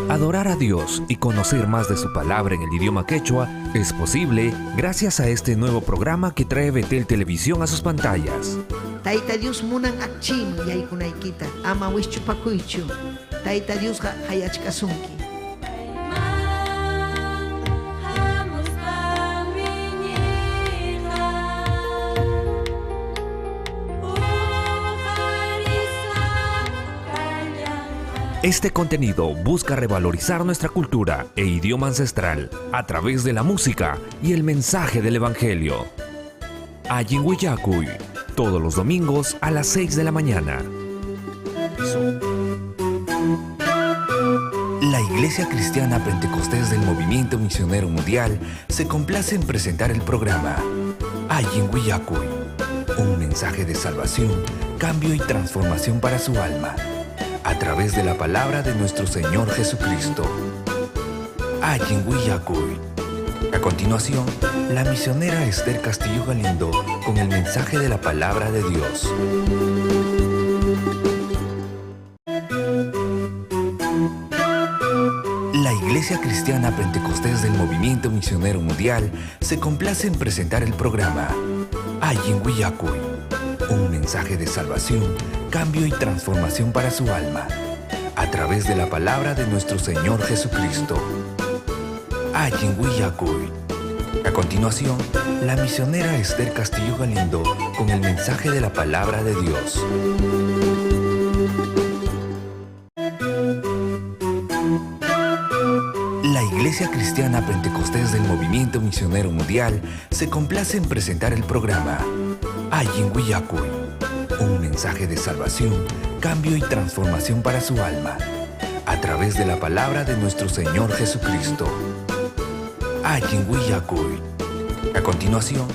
Adorar a Dios y conocer más de su palabra en el idioma quechua es posible gracias a este nuevo programa que trae Betel Televisión a sus pantallas. Taita Dios munan akchim yaykunaykita ama wischupakuychu. Taita Dios hayachkasunki. Este contenido busca revalorizar nuestra cultura e idioma ancestral a través de la música y el mensaje del Evangelio. Ayinhuillacuy, todos los domingos a las 6 de la mañana. La Iglesia Cristiana Pentecostés del Movimiento Misionero Mundial se complace en presentar el programa Ayinhuillacuy, un mensaje de salvación, cambio y transformación para su alma, a través de la palabra de nuestro Señor Jesucristo. Ayinhuillacuy. A continuación, la misionera Esther Castillo Galindo con el mensaje de la palabra de Dios. La Iglesia Cristiana Pentecostés del Movimiento Misionero Mundial se complace en presentar el programa Ayinhuillacuy, un mensaje de salvación, cambio y transformación para su alma, a través de la palabra de nuestro Señor Jesucristo. Ayinhuillacuy. A continuación, la misionera Esther Castillo Galindo con el mensaje de la palabra de Dios. La Iglesia Cristiana Pentecostés del Movimiento Misionero Mundial se complace en presentar el programa Ayinhuillacuy, un mensaje de salvación, cambio y transformación para su alma, a través de la palabra de nuestro Señor Jesucristo. Ayinhuillacuy. A continuación,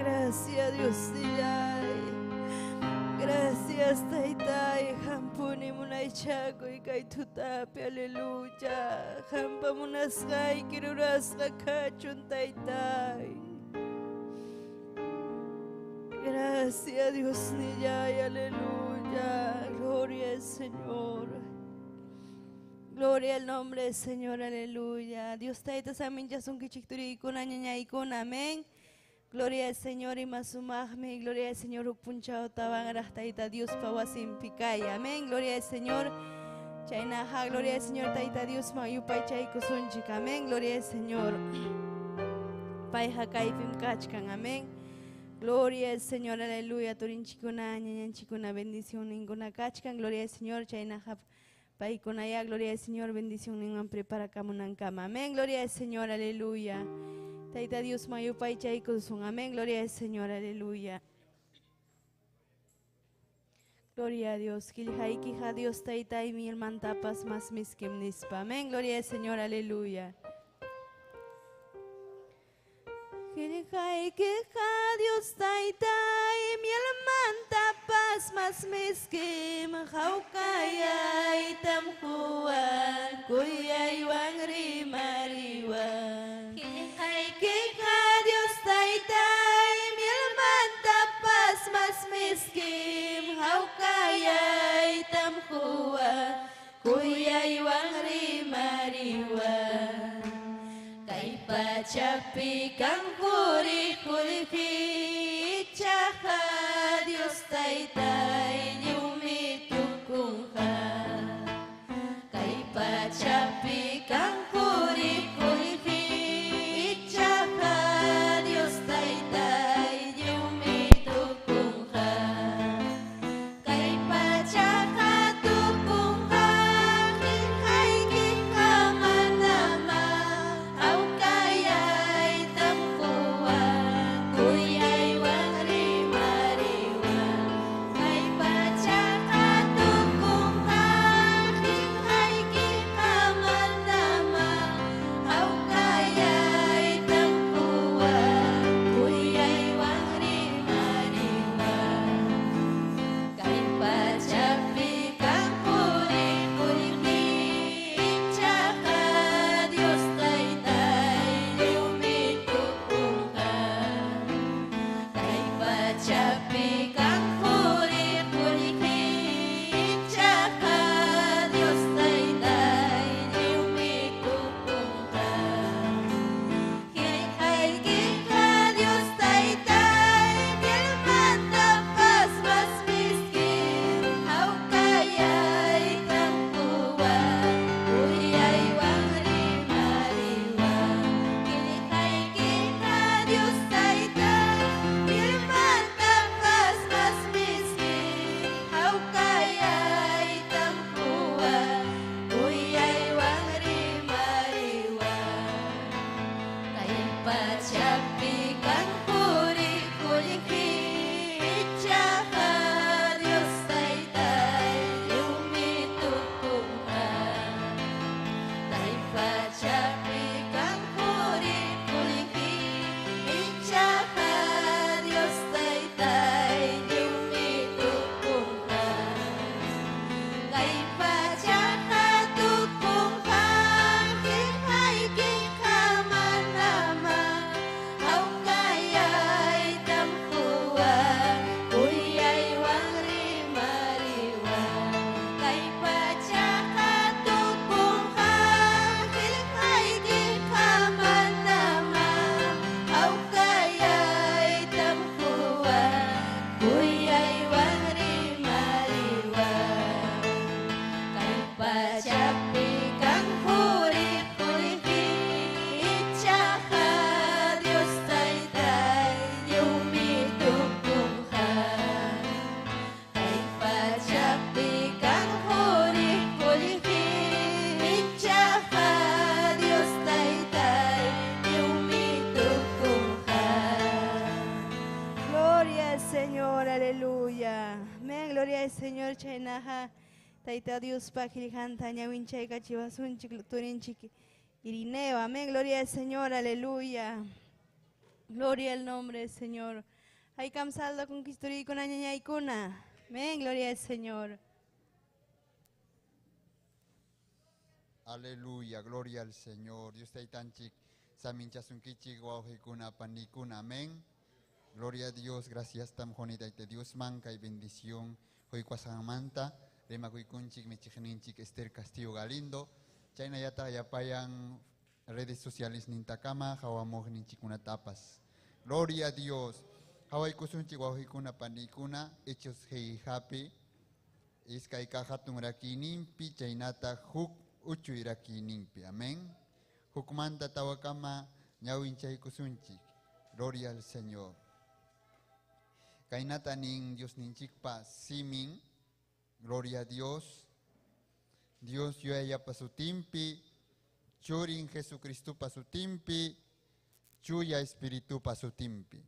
Gracias Dios nillay. Gracias Taytay. Hampuni munaychaku y kaitutapi. Aleluya. Hampa munasqay kirurasqa kachun Taytay. Gracias Dios nillay. Aleluya. Gloria al Señor. Gloria al nombre del Señor, aleluya. Dios taita samin yasun kichikturikuna ñañaykuna, amén. Gloria al Señor y masumahmi, gloria al Señor upunchao tabangaraj taita Dios pawasin pikaya, amén. Gloria al Señor, chaynaja, gloria al Señor taita Dios mayupay chaykusunchik, amén. Gloria al Señor, payja kaypim kachkan, amén. Gloria al Señor, aleluya. Turinchikuna, ñañanchikuna, bendición ninguna kachkan, gloria al Señor, chaynaja. Paikonaya, gloria al Señor, bendición ninguém prepara kamunankama. Amén, gloria al Señor, aleluya. Taita Dios mayu pai chaikusun. Amén, gloria al Señor, aleluya. Gloria a Dios. Kilhaikija Dios taita y mil mantapas más miskim nispa. Amén, gloria al Señor, aleluya. Kilhaikija Dios taita y mil mantapas más miskim. Haukaya itam huan kuyay wangri mariwan. Kilhaikija Dios taita y mil mantapas más miskim. Haukaya itam huan kuyay wangri mariwan. Pachapi kankuri kulfi chaha Dios taitai yumi tukunha. Kai pachapi kankuri kulfi chaha Dios taitai yumi tukunha. Kai pachaha tukunha hai kikamanama. Señor Chainaja, Taita Dios Pajilhanta, Ñawinchay, Cachivasunchik, Turinchik, Irineo, amén, gloria al Señor, aleluya. Gloria al nombre del Señor. Hay saldo con Kisturi con Añaña y Kuna. Amén, gloria al Señor. Aleluya, gloria al Señor. Dios te tanchik, saminchasunkichik, guajikuna, panikuna, amén. Gloria a Dios, gracias tam jonita te Dios manca y bendición. Hoy cuasamanta, lema kuikunchik, michikninchik, Esther Castillo Galindo. Chayna yata yapayan redes sociales nintakama, hawamoj ninchikuna tapas. Gloria a Dios. Hawai kusunchik, guajikuna, panikuna, hechos hei happy. Iskay kahatun rakinimpi, chaynata huk. Uchu iraki nimpi, amén. Hukumanta tawakama, ñawinchay kusunchik. Gloria al Señor. Kainata nin Dios ninchikpa simin. Gloria a Dios. Dios yuaya pasutimpi. Churin Jesucristo pasutimpi. Chuya Espíritu pasutimpi.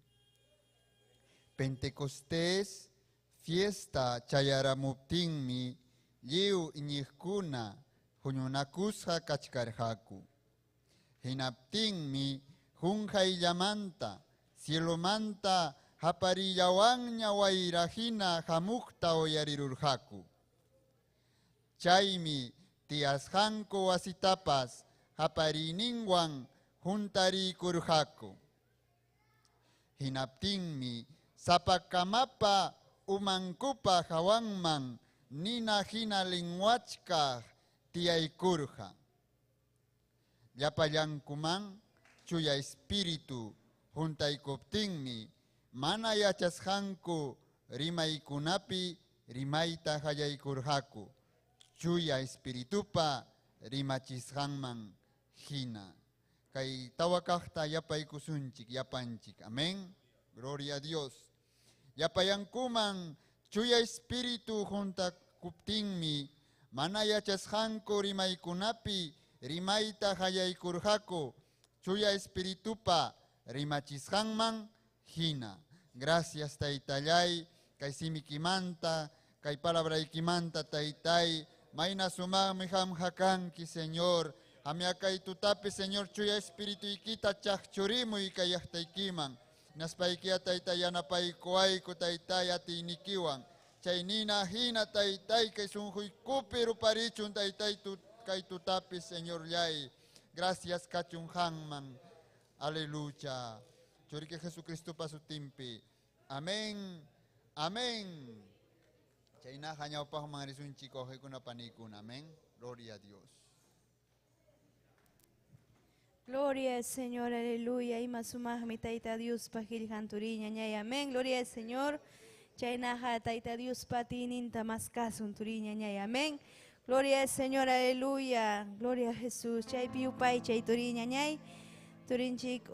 Pentecostés, fiesta chayaramuptinmi. Liu iñikuna. Huñunakusha kachkarhaku. Hinaptinmi hunjaillamanta, cielomanta haparillawanña wairajina hamukta oyarirurhaku. Chaymi tiasjanko wasitapas haparininwan juntarikurhaku. Hinaptinmi sapakamapa umankupa hawanman nina hina linguachka tiaikurja. Yapayankuman chuya espíritu juntaikoptinmi mana yachasjanku rimaikunapi rimaita hayaikurjaku. Chuya espiritupa rimachisjanman hina. Kay tawakajta yapaikusunchik yapanchik. Amén. Gloria a Dios. Yapayankuman chuya espíritu juntakuptinmi mana yachasjanku rimaikunapi rimaita hayaikurjaku. Chuya espiritupa rimachisjanman hina. Gracias Taytallay, kay simikimanta, kay palabraikimanta Taytay, mayna sumami hamhakanki Señor, hamiakay tutapi Señor chuya espiritu ikita chachurimu ikayahtakiman. Naspaikia Taytay yanapaykuayku Taytay ati inikiwan. Chaynina hina Taytay kay sunjuy kupiru parichun Taytay kay tutapi Señor Yay. Gracias kachunjanman. Aleluya. Churique Jesucristo pasutimpi. Amén. Amén. Chayna hañaw pa humangarisun chico kuna panikuna. Amén. Gloria a Dios. Gloria al Señor, aleluya. Y masumah taita Dios pahil hanturiña ñay. Amén. Gloria al Señor. Chaynaha taita Dios patinin tamaskasun turiña ñay. Amén. Gloria al Señor, aleluya. Gloria a Jesús. Chay piupay chay turiña ñay. Turinchik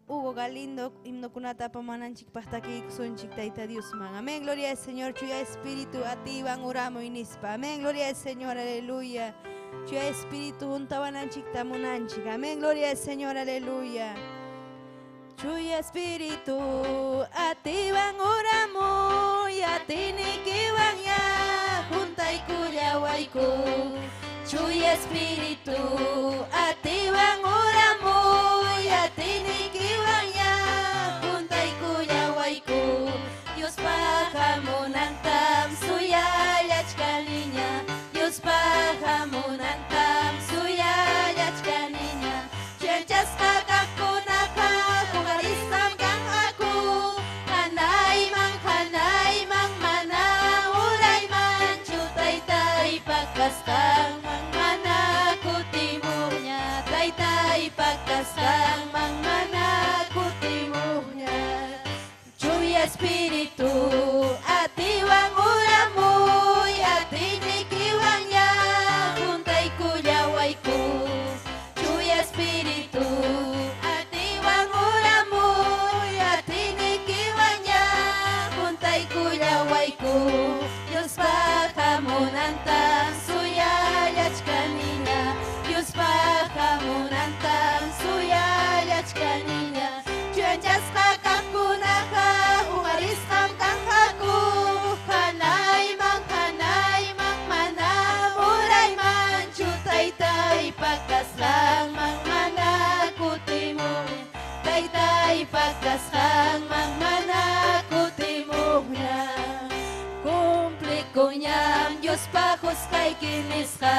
Hugo Galindo, himno kunata pamananchik pastaki sunchik taita Dios man. Amén. Gloria al Señor. Chuya espíritu ativan uramo inispa. Amén. Gloria al Señor. Aleluya. Chuya espíritu juntabananchik tamunanchik. Amén. Gloria al Señor. Aleluya. Chuya espíritu ativan uramo yatini kiwan ya juntai kuya waiku. Chuya espíritu ativan uramo yatini kiwan ya juntai kuya waiku. Dios pajamunantam suya yachkaniña. Dios pajamunantam suya yachkaniña. Chenchas kakakunaka hugaristam kang aku. Hanay mang mana uray man chutay tay pagkastang mana kutimuhnya. Tay tay pagkastang mana kutimuhnya. Chuya espíritu atiwang uramu yatinikiwang ya juntay kuyawayku. Chuya espíritu atiwang uramu yatinikiwang ya juntay kuyawayku. Dios pajamunantam suya yachkanina. Dios pajamunantam suya yachkanina. Chuyanchas kakakunaka umaris kinisqa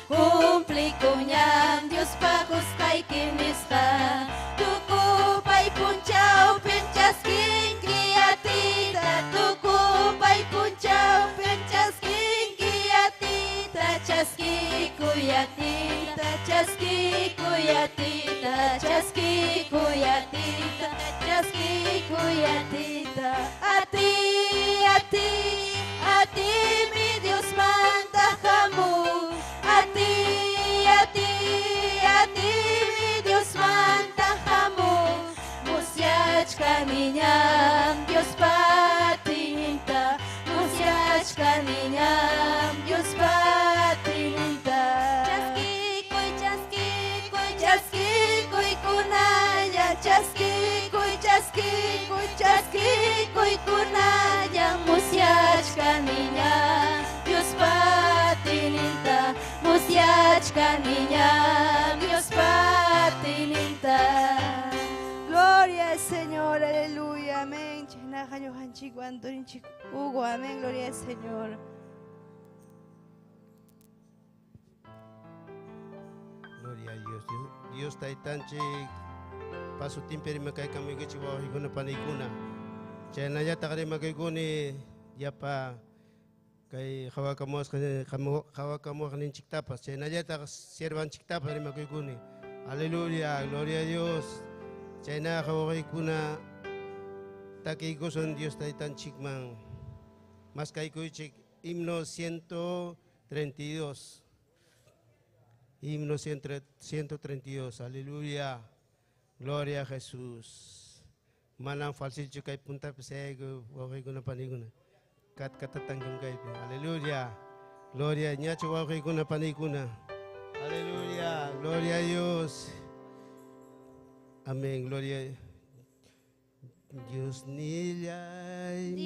Kumpli kunyam Dios pagos kay kinisqa Tukupay punchaw penchaskin kiyatita Tukupay punchaw penchaskin kiyatita Chaski kuyatita Chaski kuyatita Chaski kuyatita Chaski kuyatita Ati mi Dios manda kamu Ati mi Dios manda kamu Musiaczka niñam Dios patininta Musiaczka niñam Dios patininta Chaski kuy kunaya Chaski kuy kunaya Musiaczka niñam Dios patininta Musiaczka niñam Dios patininta Gloria al Señor, aleluya, amén. Chinajayo hanchiku antorinchik Hugo, amén, gloria al Señor. Gloria a Dios. Dios taitanchik paso timperi makai kami gichi wa higuna panikuna. Chena ya takare makai guni ya pa kay hawakamos kanin chiktapas. Chena ya tak sirvan chiktapas ri makai guni. Aleluya, gloria a Dios. Chena hawakai kuna takiko son Dios taitanchik man. Mas kai kuichik himno 132. Himno 132, aleluya, gloria a Jesús. Manang falsil kay punta pesego, wakay ko na paniguna. Katatanggam kay, aleluya, gloria, nyacho wakay ko na paniguna. Aleluya, gloria a Dios. Amén, gloria. Dios nilay,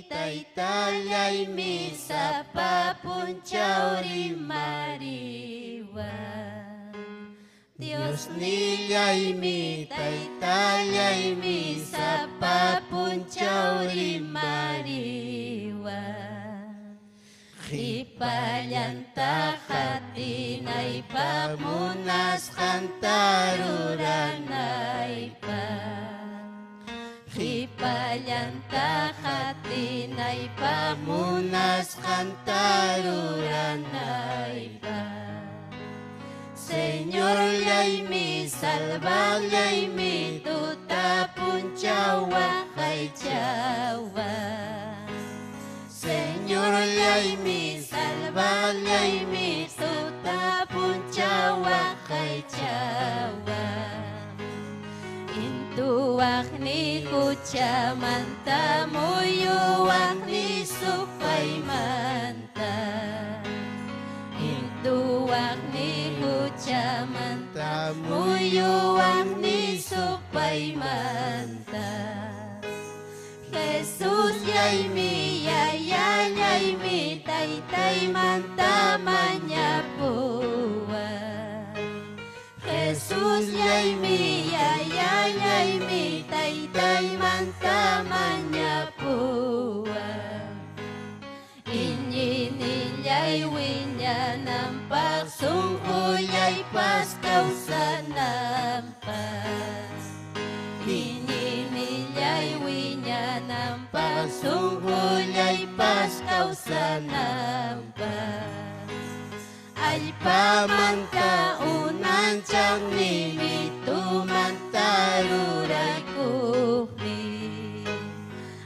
taytalay mi sa papunchaw rimariwa. Dios nilay mi taytalay mi sa papunchaw rimariwa. Hipalanta katinay pamunas kantaruranay pa. Hipalanta katinay pamunas kantaruranay pa. Señor lay mi salva lay mi tutapun chawa kay chawa. Señor lay mi salva lay mi tutapun chawa kay chawa. Intuak ni kucha manta muyuak ni supay manta. Intuak ni kucha manta muyuak ni supay manta. Jesús yay mi taytay manta manyapuwa. Jesús yay mi taytay manta manyapuwa. Inyiniyay winya ng pagsungkuyay pas kausan nampas. Inyiniyay winya ng pagsungkuyay pas kausan nampas. Ay pamanta unan siyang nimito mantaruray kuhni.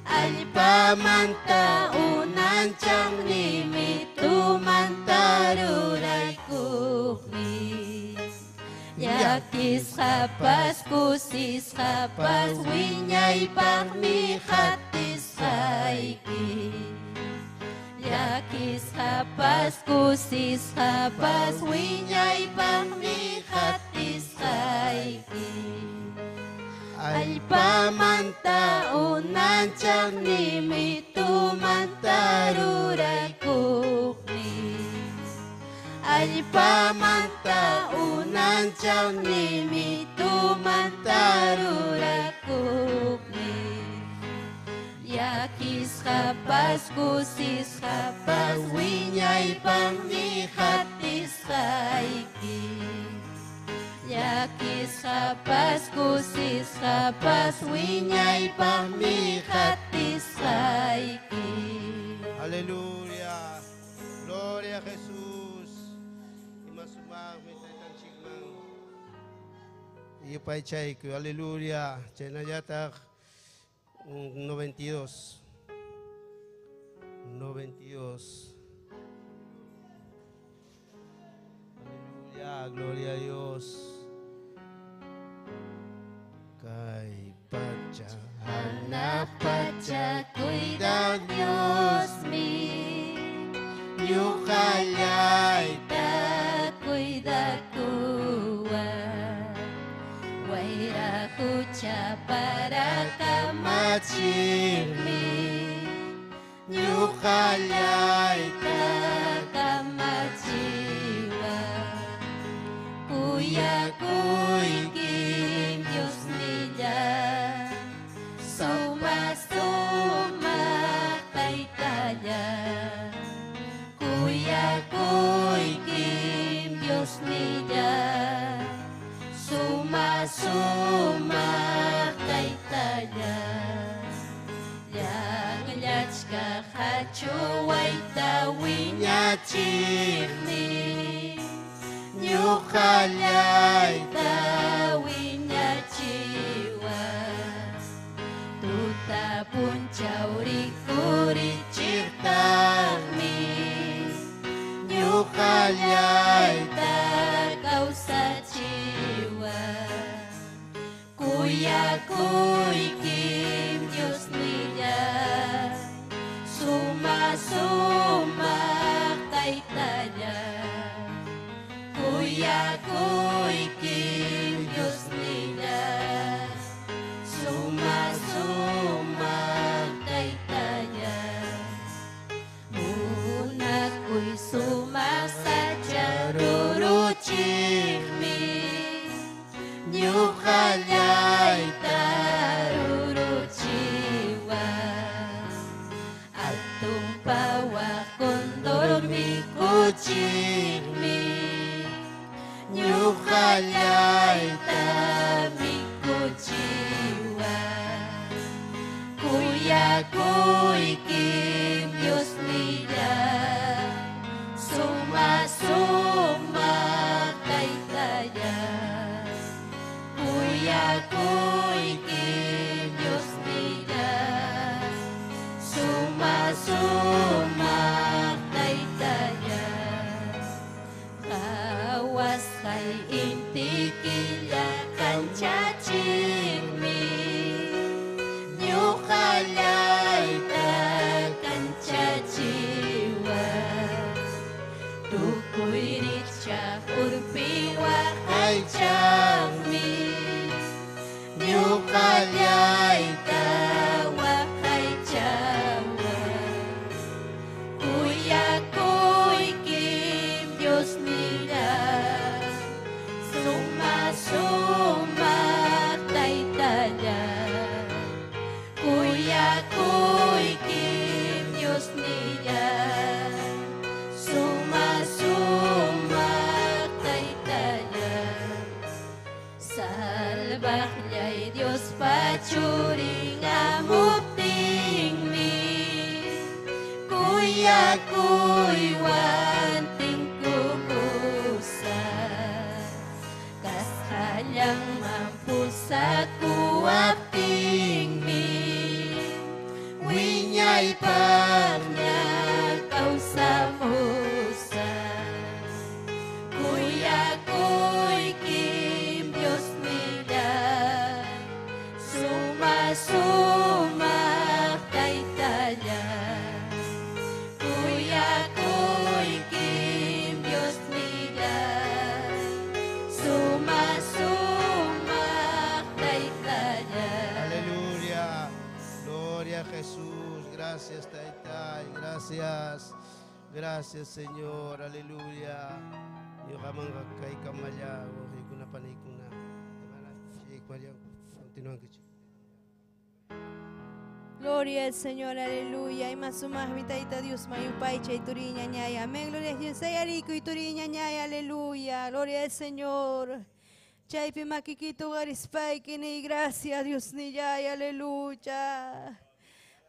Ay pamanta unan siyang nimito mantaruray kuhni. Yakis kapas kusis kapas winyay pakmihatis kaiki. Yakis kapas kusis kapas winyay pakmihatis kaiki. Ay pamanta unan siyang nimito mantaruray kuhni. Ay pamanta unan siyang nimito mantaruray kuhni. Yakis kapas kusis kapas winyay pangnihatis kaiki. Yakis kapas kusis kapas winyay pangnihatis kaiki. Aleluya. Gloria a Jesús. Imasumang may taytang sigmang. Iyupay chay ko. Aleluya. Chay na yatak 92. 92. Aleluya. Gloria a Dios. Kay pacha. Anak pacha, cuida Dios mi. Yukalay ta cuida kuwa. Waira kucha para kamachimi. Yukalay ta kamachiwa. Kuya kuy kim Dios nila. Suma kay kaya. Kuya kuy kim Dios nila. Suma kay kaya. Yang liachka hachuay tawinya chirni. Nyukalay tawinya chiwa. Tuta puncaw rikuri cirtami. Nyukalay takaw sa chiwa. Kuya kuy kim Diyos niya. Suma kay tanya. Kuya kuy kim Diyos niya. Suma kay tanya. Muna ko'y sumasadya ruruchimi. Nyukalay taruruchiwa. At tumpawa kondor mi kuchimi. Nyukalay tamikuchiwa. Kuya kuy kim Diyos nila. Suma kay kaya. Kuya kuy kim Diyos nila. Suma kay kaya. Kawas kay intikila kan chachimi. Nyukalay takan chachiwa. Tukoy ritsa urpiwa kay chami. Nyukalay tawa kay chawa. Kuya kuy kim Diyos nila. Suma kay tanya. Kuya kuy kim Diyos nila. Suma kay tanya. Salbaklay Diyos pacuring amuting mi. Kuya kuy wanting kumusa. Kasalyang mampusa kuwapting mi. Winyay pagnyakaw sa musa. Kuya kuy kim Diyos nila. Suma kay tanya. Kuya kuy kim Diyos nila. Suma kay tanya. Aleluya. Gloria a Jesús. Gracias, Taytay. Gracias. Gracias, Señor. Aleluya. Yung kamang kay kamalya. Okay ko na panay ko na. Continúan que Gloria al Señor, aleluya. Y más o más, mi taita Dios, mayupay, chay turiña ñaya. Amén, gloria a Dios, ayarico y turiña ñaya, aleluya. Gloria al Señor. Chay pimaquiquito garispay, que ni gracias, Dios ni ñaya, aleluya.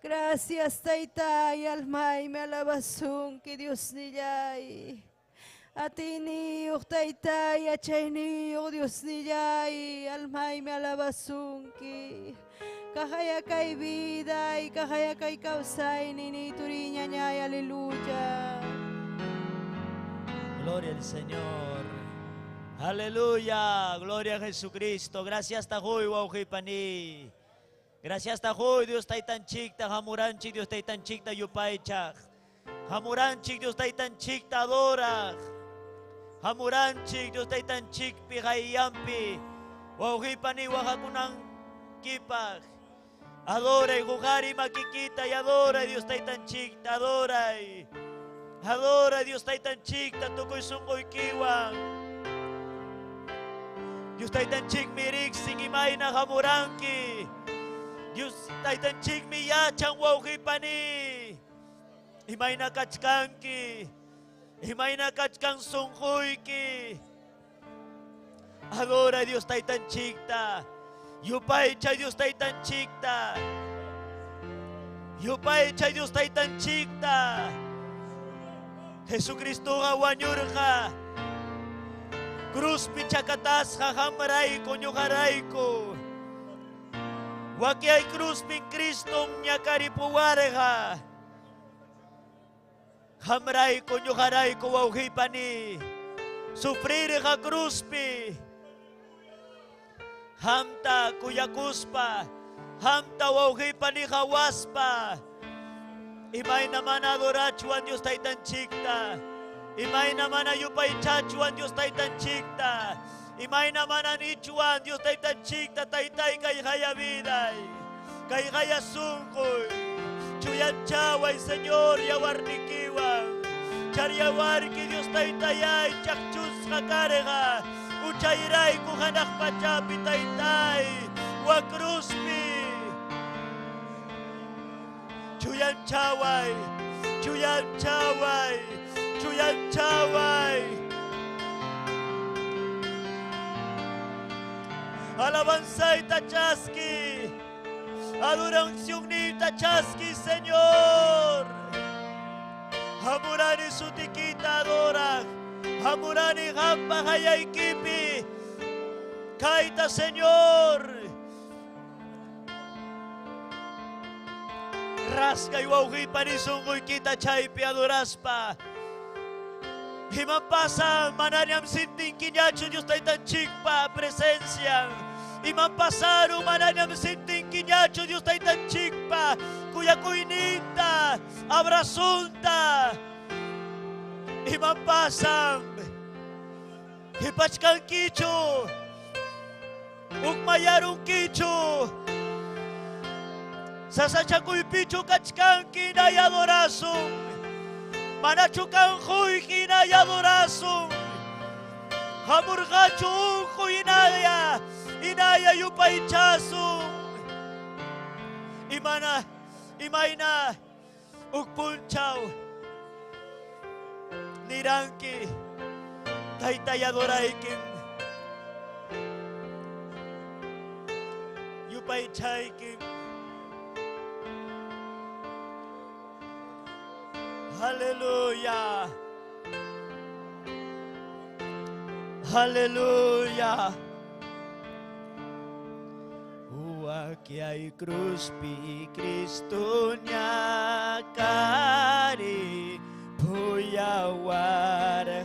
Gracias, taita, y alma y me alabazón, que Dios ni ñaya. A ti ni, taita, y a chay ni, oh Dios ni ñaya, alma y me alabazón, que Cajaya kay vida y cajaya kay causay nini turiña ñay, aleluya. Gloria al Señor. Aleluya. Gloria a Jesucristo. Gracias tahoy wauhipani. Gracias tahoy Dios taitan chikta hamuranchik Dios taitan chikta yupaychak. Hamuranchik Dios taitan chikta adora. Hamuranchik Dios taitan chik pihayampi. Wauhipani wahakunang kipak. Adora y jugar y maquiquita y adora y Dios está tan chicta, adora y Dios está tan chicta, toco y sungo y kiwan. Dios está tan chic mirik sin imaina jamuranki. Dios está tan chic mi yachan wauhipani. Imaina kachkanki. Imaina kachkan sunguiki. Adora y Dios está tan chicta. Yupaycha Dios está tan chicta. Yupaycha Dios está tan chicta. Jesucristo awanyurja. Cruz pichakatasja hamaraiko nyugaraiko. Waki ay cruz pin Cristo nyakaripuwareja. Hamaraiko nyugaraiko wauhipani. Sufrirja cruz pi. Hamta kuyakuspa, hamta wauhipani hawaspa. Imay naman adorachuan Dios taitan chikta. Imay naman ayupay chachuan Dios taitan chikta. Imay naman anichuan Dios taitan chikta. Taitay kay haya viday, kay haya sungkoy. Chuyan chaway Señor yawarnikiwan. Charyawarki Dios taitayay chakchus kakarega. Uchayray kuhanak pachapi taytay wakruspi chuyan chaway chuyan chaway chuyan chaway alabanza y tachaski adoración ni tachaski Señor hamurani sutikita adora Hamurani Hampa Hayaikipi Kaita Señor Rasca y wauhipani sungoy kita chaypi adoraspa Himampasa mananiam sintin kinyacho Dios taitan chikpa presencia Himampasaru mananiam sintin kinyacho Dios taitan chikpa Kuyakuinita abrazunta Himampasam Hipachkan kicho Ukmayarun kicho Sasachakuy picho kachkan kinay adorasum Manachukan huy kinay adorasum Hamurgacho unko inaya yupaychasum Imayna ukpunchaw Niranki Taytay adoraykin Yupay chaykin Hallelujah Hallelujah Uwaki ay cruz pi Cristo niya kari Puyawarha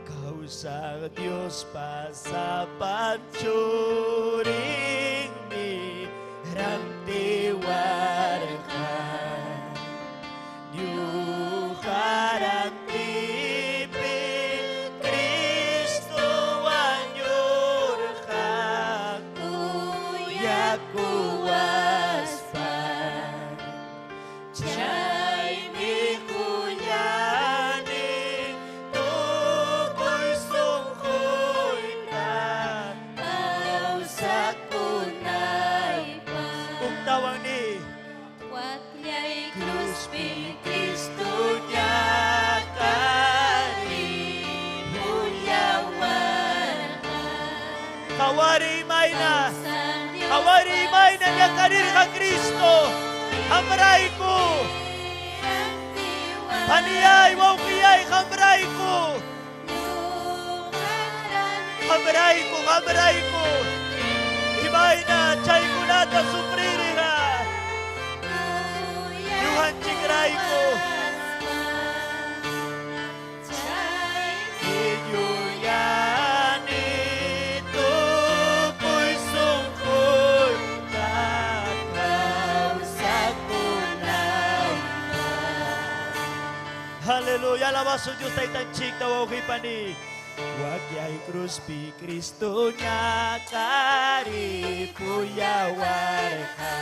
Kausa Dios pasa panchuring mi rantiwarha Yuharang tipi Cristo anyurha Kuyakuwaspa Chay mi kunyani tukoy sungkoy na Kausa kunay pa tawang ni Wakya'y krus pi Kristo Kristunya kari Buyawan Kawari Mayna niya karir ka Kristo Hamray ko Paniyay wawkiyay hamray ko Hamray ko Himay na chay ko na ta supriri ha Yuhan chingray ko Inyuyani to ko'y sungkoy Tataw sa kulay Hallelujah, alabaso Diyos tayo tanchik tawaw kay pani Wakya'y krus pi Kristo niya kari puyawar ka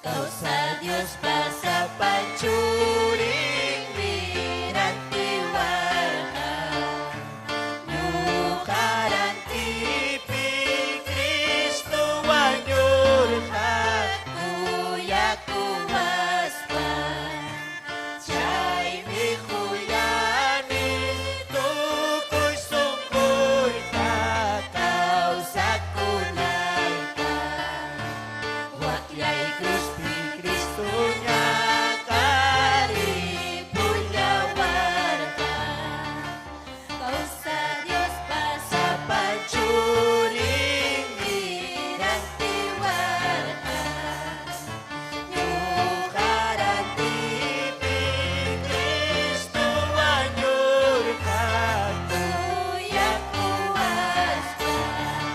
Kau sa Diyos pa sa pancuring binantiwala Nukaran tipi Kristo wanyur ka Kuya kumaspan Chay mi kuyani tukoy sungkoy tataw sa kulay ka Wakya'y krus pi Kristo niya kari Buyawan Kau sa Diyos pa sa pancuring binantiwala Nukaran tipi Kristo wanyur ka Kuya kumaspan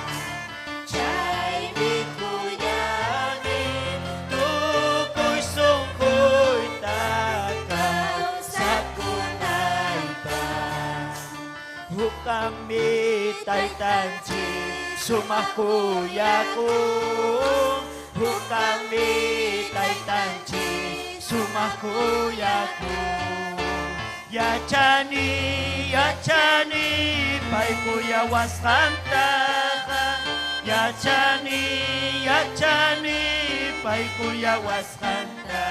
Chay mi kuyani tukoy sungkoy takaw sa kunay pa Hukang mitay tanchi sumakuya ko Hukang mitay tanchi sumakuya ko Yachani pay kuya waskanta Yachani pay kuya waskanta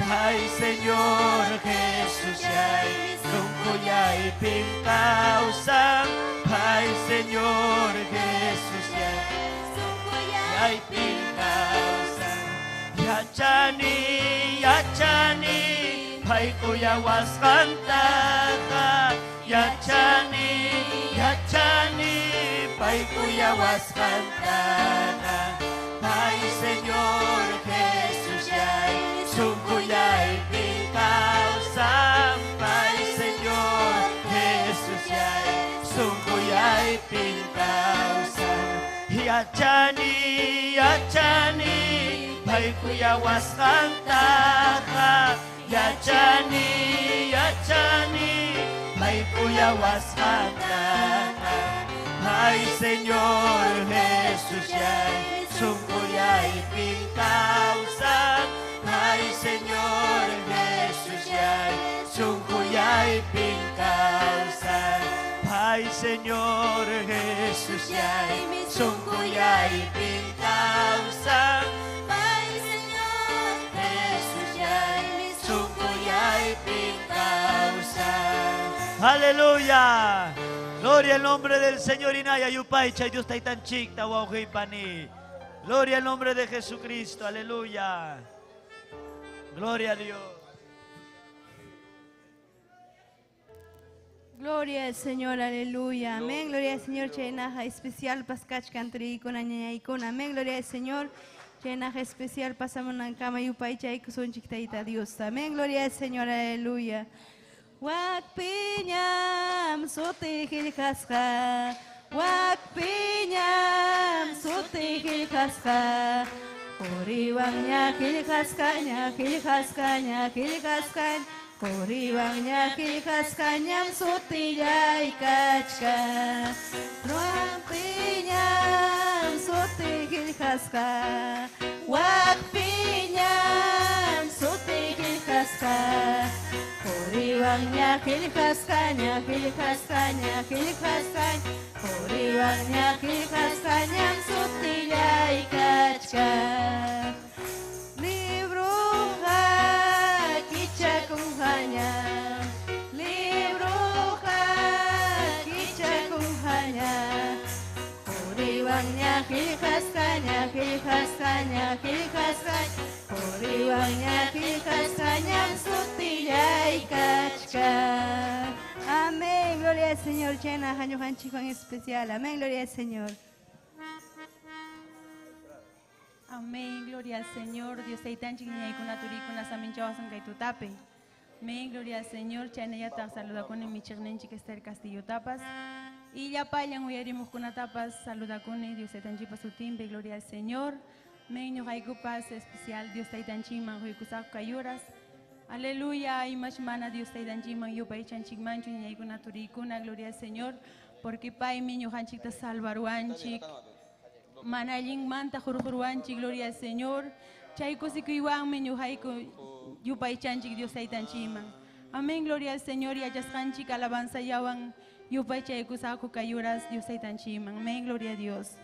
Ay Señor Jesús yay kung kuya'y pingkausang Ay Señor Jesús yay pingkausang Yachani pay kuya waskanta Yachani pay kuya waskanta Ay Señor Jesús yay sungkuya'y pingkausang Ay Señor Jesús yay sungkuya'y pingkausang Yachani pay kuya waskanta Yachani pay kuya waskanta Ay Señor Jesús yay sungkuya'y pingkausang Ay Señor Jesús yay sungkuya'y pingkausang Ay Señor Jesús yay sungkuya'y pingkausang Ay Señor Jesús yay sungkuya'y pingkausang Aleluya. Gloria al nombre del Señor Inaya Yupay Chay Dios Taitan Chik Tawauhi Pani. Gloria al nombre de Jesucristo. Aleluya. Gloria a Dios. Gloria al Señor, aleluya, amén. Gloria al Señor, chenaja especial paskach cantri con aña y con amén. Gloria al Señor, chenaja especial pasamos en cama y upay chay kusun chiktaita Dios, amén. Gloria al Señor, aleluya. Wakpiñam sote hilkaska, wakpiñam sote hilkaska. Koriwangnya hilkaskanya, hilkaskanya, hilkaskanya. Koriwangnya kilkaskanyam sutiyay kachka Wakpinyam suti kilkaska Wakpinyam suti kilkaska Koriwangnya kilkaskanya, kilkaskanya, kilkaskanya Koriwangnya kilkaskanyam sutiyay kachka Puriwangnya khasanya Puriwangnya khasanya sutiyay kachka. Amén, gloria al Señor. Chena, Hanyohan Chico en especial. Amén, gloria al Señor. Amén, gloria al Señor. Dios te tan chiquilla y con la turicuna saminchawasan que tu tape. Amén, gloria al Señor. Chana ya te saluda con el michernenchi que está el castillo tapas. Y ya payan huyarimos con tapas. Saluda con el Dios te tan chipa su timbre. Gloria al Señor. Amén, no hay paz especial. Dios te tan chima, huikusak kayuras. Aleluya. Y más mana Dios te tan chima. Yo pa ichan chigmancho y con la turicuna. Gloria al Señor. Porque pa y mi hanchik te salvaruanchik. Manaying manta jurjuruanchi, gloria al Señor. Chayko sikiwan menyuhaiko yupay chanchik Dios taytan chima. Amén, gloria al Señor. Y ayaskanchik alabanza yawan yupay chayko sako kayuras Dios taytan chima. Amén, gloria a Dios.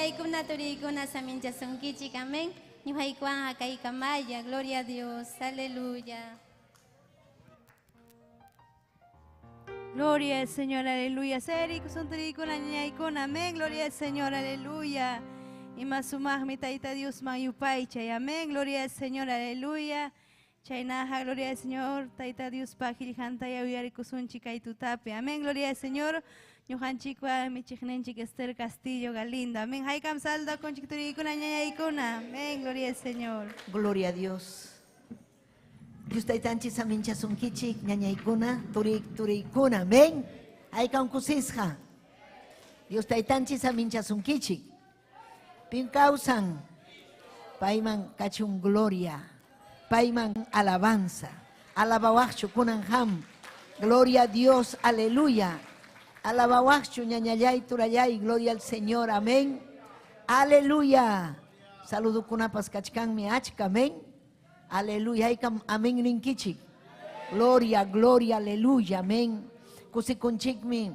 ñaykuna turikuna saminchasunkichik. Amén. Ñuqaykuwan hakaykamaya. Gloria a Dios. Aleluya. Gloria al Señor, aleluya. Seri kusuntrikuna ñaykuna, amén. Gloria al Señor, aleluya. Y más sumagmi taita Dios mayupaychay, amén. Gloria al Señor, aleluya. Chaynaja, gloria al Señor, taita Dios pajilhantaya uyarikusunchi kaitutape, amén. Gloria al Señor. Ñuqanchikwa michiqninchik Esther Castillo Galindo, amén. Haykam salda konchik turikuna ñaykuna, amén. Gloria al Señor. Gloria a Dios. Dios taitanchi samincha sunkichik ñañaykuna turikuna. Amén. Haykam kusisja. Dios taitanchi samincha sunkichik. Pin causan. Paiman kachun gloria. Paiman alabanza. Alabawachu kunanham. Gloria a Dios. Aleluya. Alabawachu ñañayay turayay. Gloria al Señor. Amén. Aleluya. Saludo kunapas kachkan mi achka. Amén. Aleluya. Amén ninkichik. Gloria, gloria, aleluya. Amén. Kusikunchik mi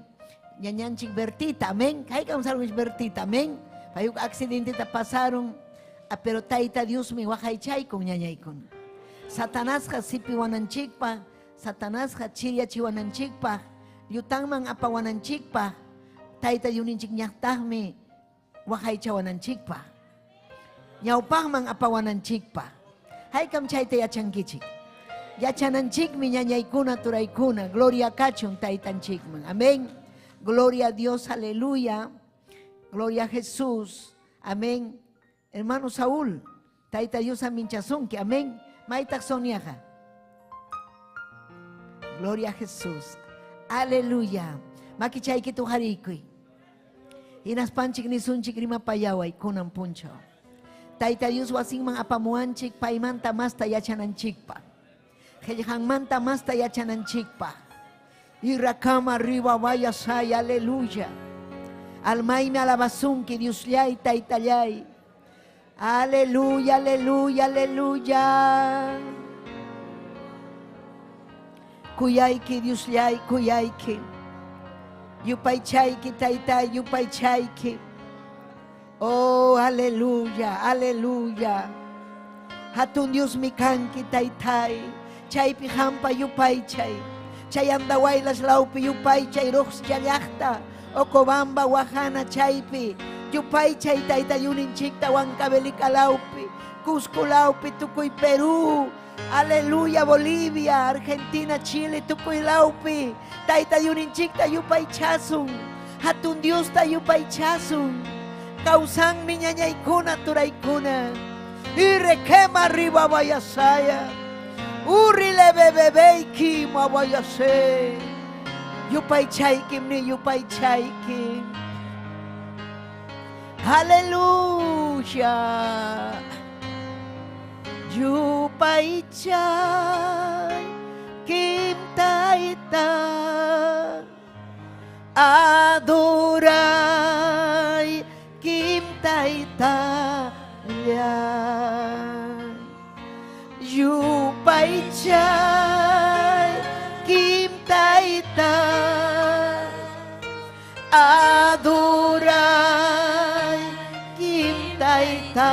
ñañanchik Bertita. Amén. Haykam salwich Bertita. Amén. Payuk accidente pasaron. Pero taita Dios mi wajaychay con ñañaykun. Satanás sipi wananchikpa. Satanás chiria chiwananchikpa. Yutangman apawananchikpa. Taita yuninchik ñahtahmi wajaycha wananchikpa. Ñawpahman apawananchikpa. Haykam chayta yachankichik. Yachananchikmi ñañaykuna turaykuna. Gloria kachun taytanchikman. Amén. Gloria a Dios, aleluya. Gloria a Jesús. Amén. Hermano Saúl, taita Dios aminchazunki. Amén. Maitak soniaja. Gloria a Jesús. Aleluya. Makichayki tu harikui. Inas panchik ni sunchik rima payaway kunan puncho. Taita Dios wasinman apamuanchik paimanta masta yachananchikpa. Manta masta yachananchikpa. Irakama arriba vaya say, aleluya. Almayme alabazunki Dios llay taita llay. Aleluya, aleluya, aleluya. Kuyayki Dios llay, kuyayki. Yupaychayki taita, yupaychayki. Oh, aleluya, aleluya. Hatun Dios mi kanki taytay. Chay pijampa yupaychay. Chay andawaylas laupi yupaychay rox chayakta. Okobamba wajana chaypi. Yupaychay tayta yuninchikta wankabelika laupi. Cusco laupi tukuy Perú. Aleluya, Bolivia, Argentina, Chile, tukuy laupi. Tayta yuninchikta yupaychasun. Hatun Dios ta yupaychasun. Kausan mi ñañaykuna turaykuna. Y requema arriba vayasaya. Urrile bebebeyki ma vayase. Yupaychayki ni yupaychayki. Aleluya. Yupaychay kim taita. Adoray kim taita llay. Yupaychay kim taita. Adoray kim taita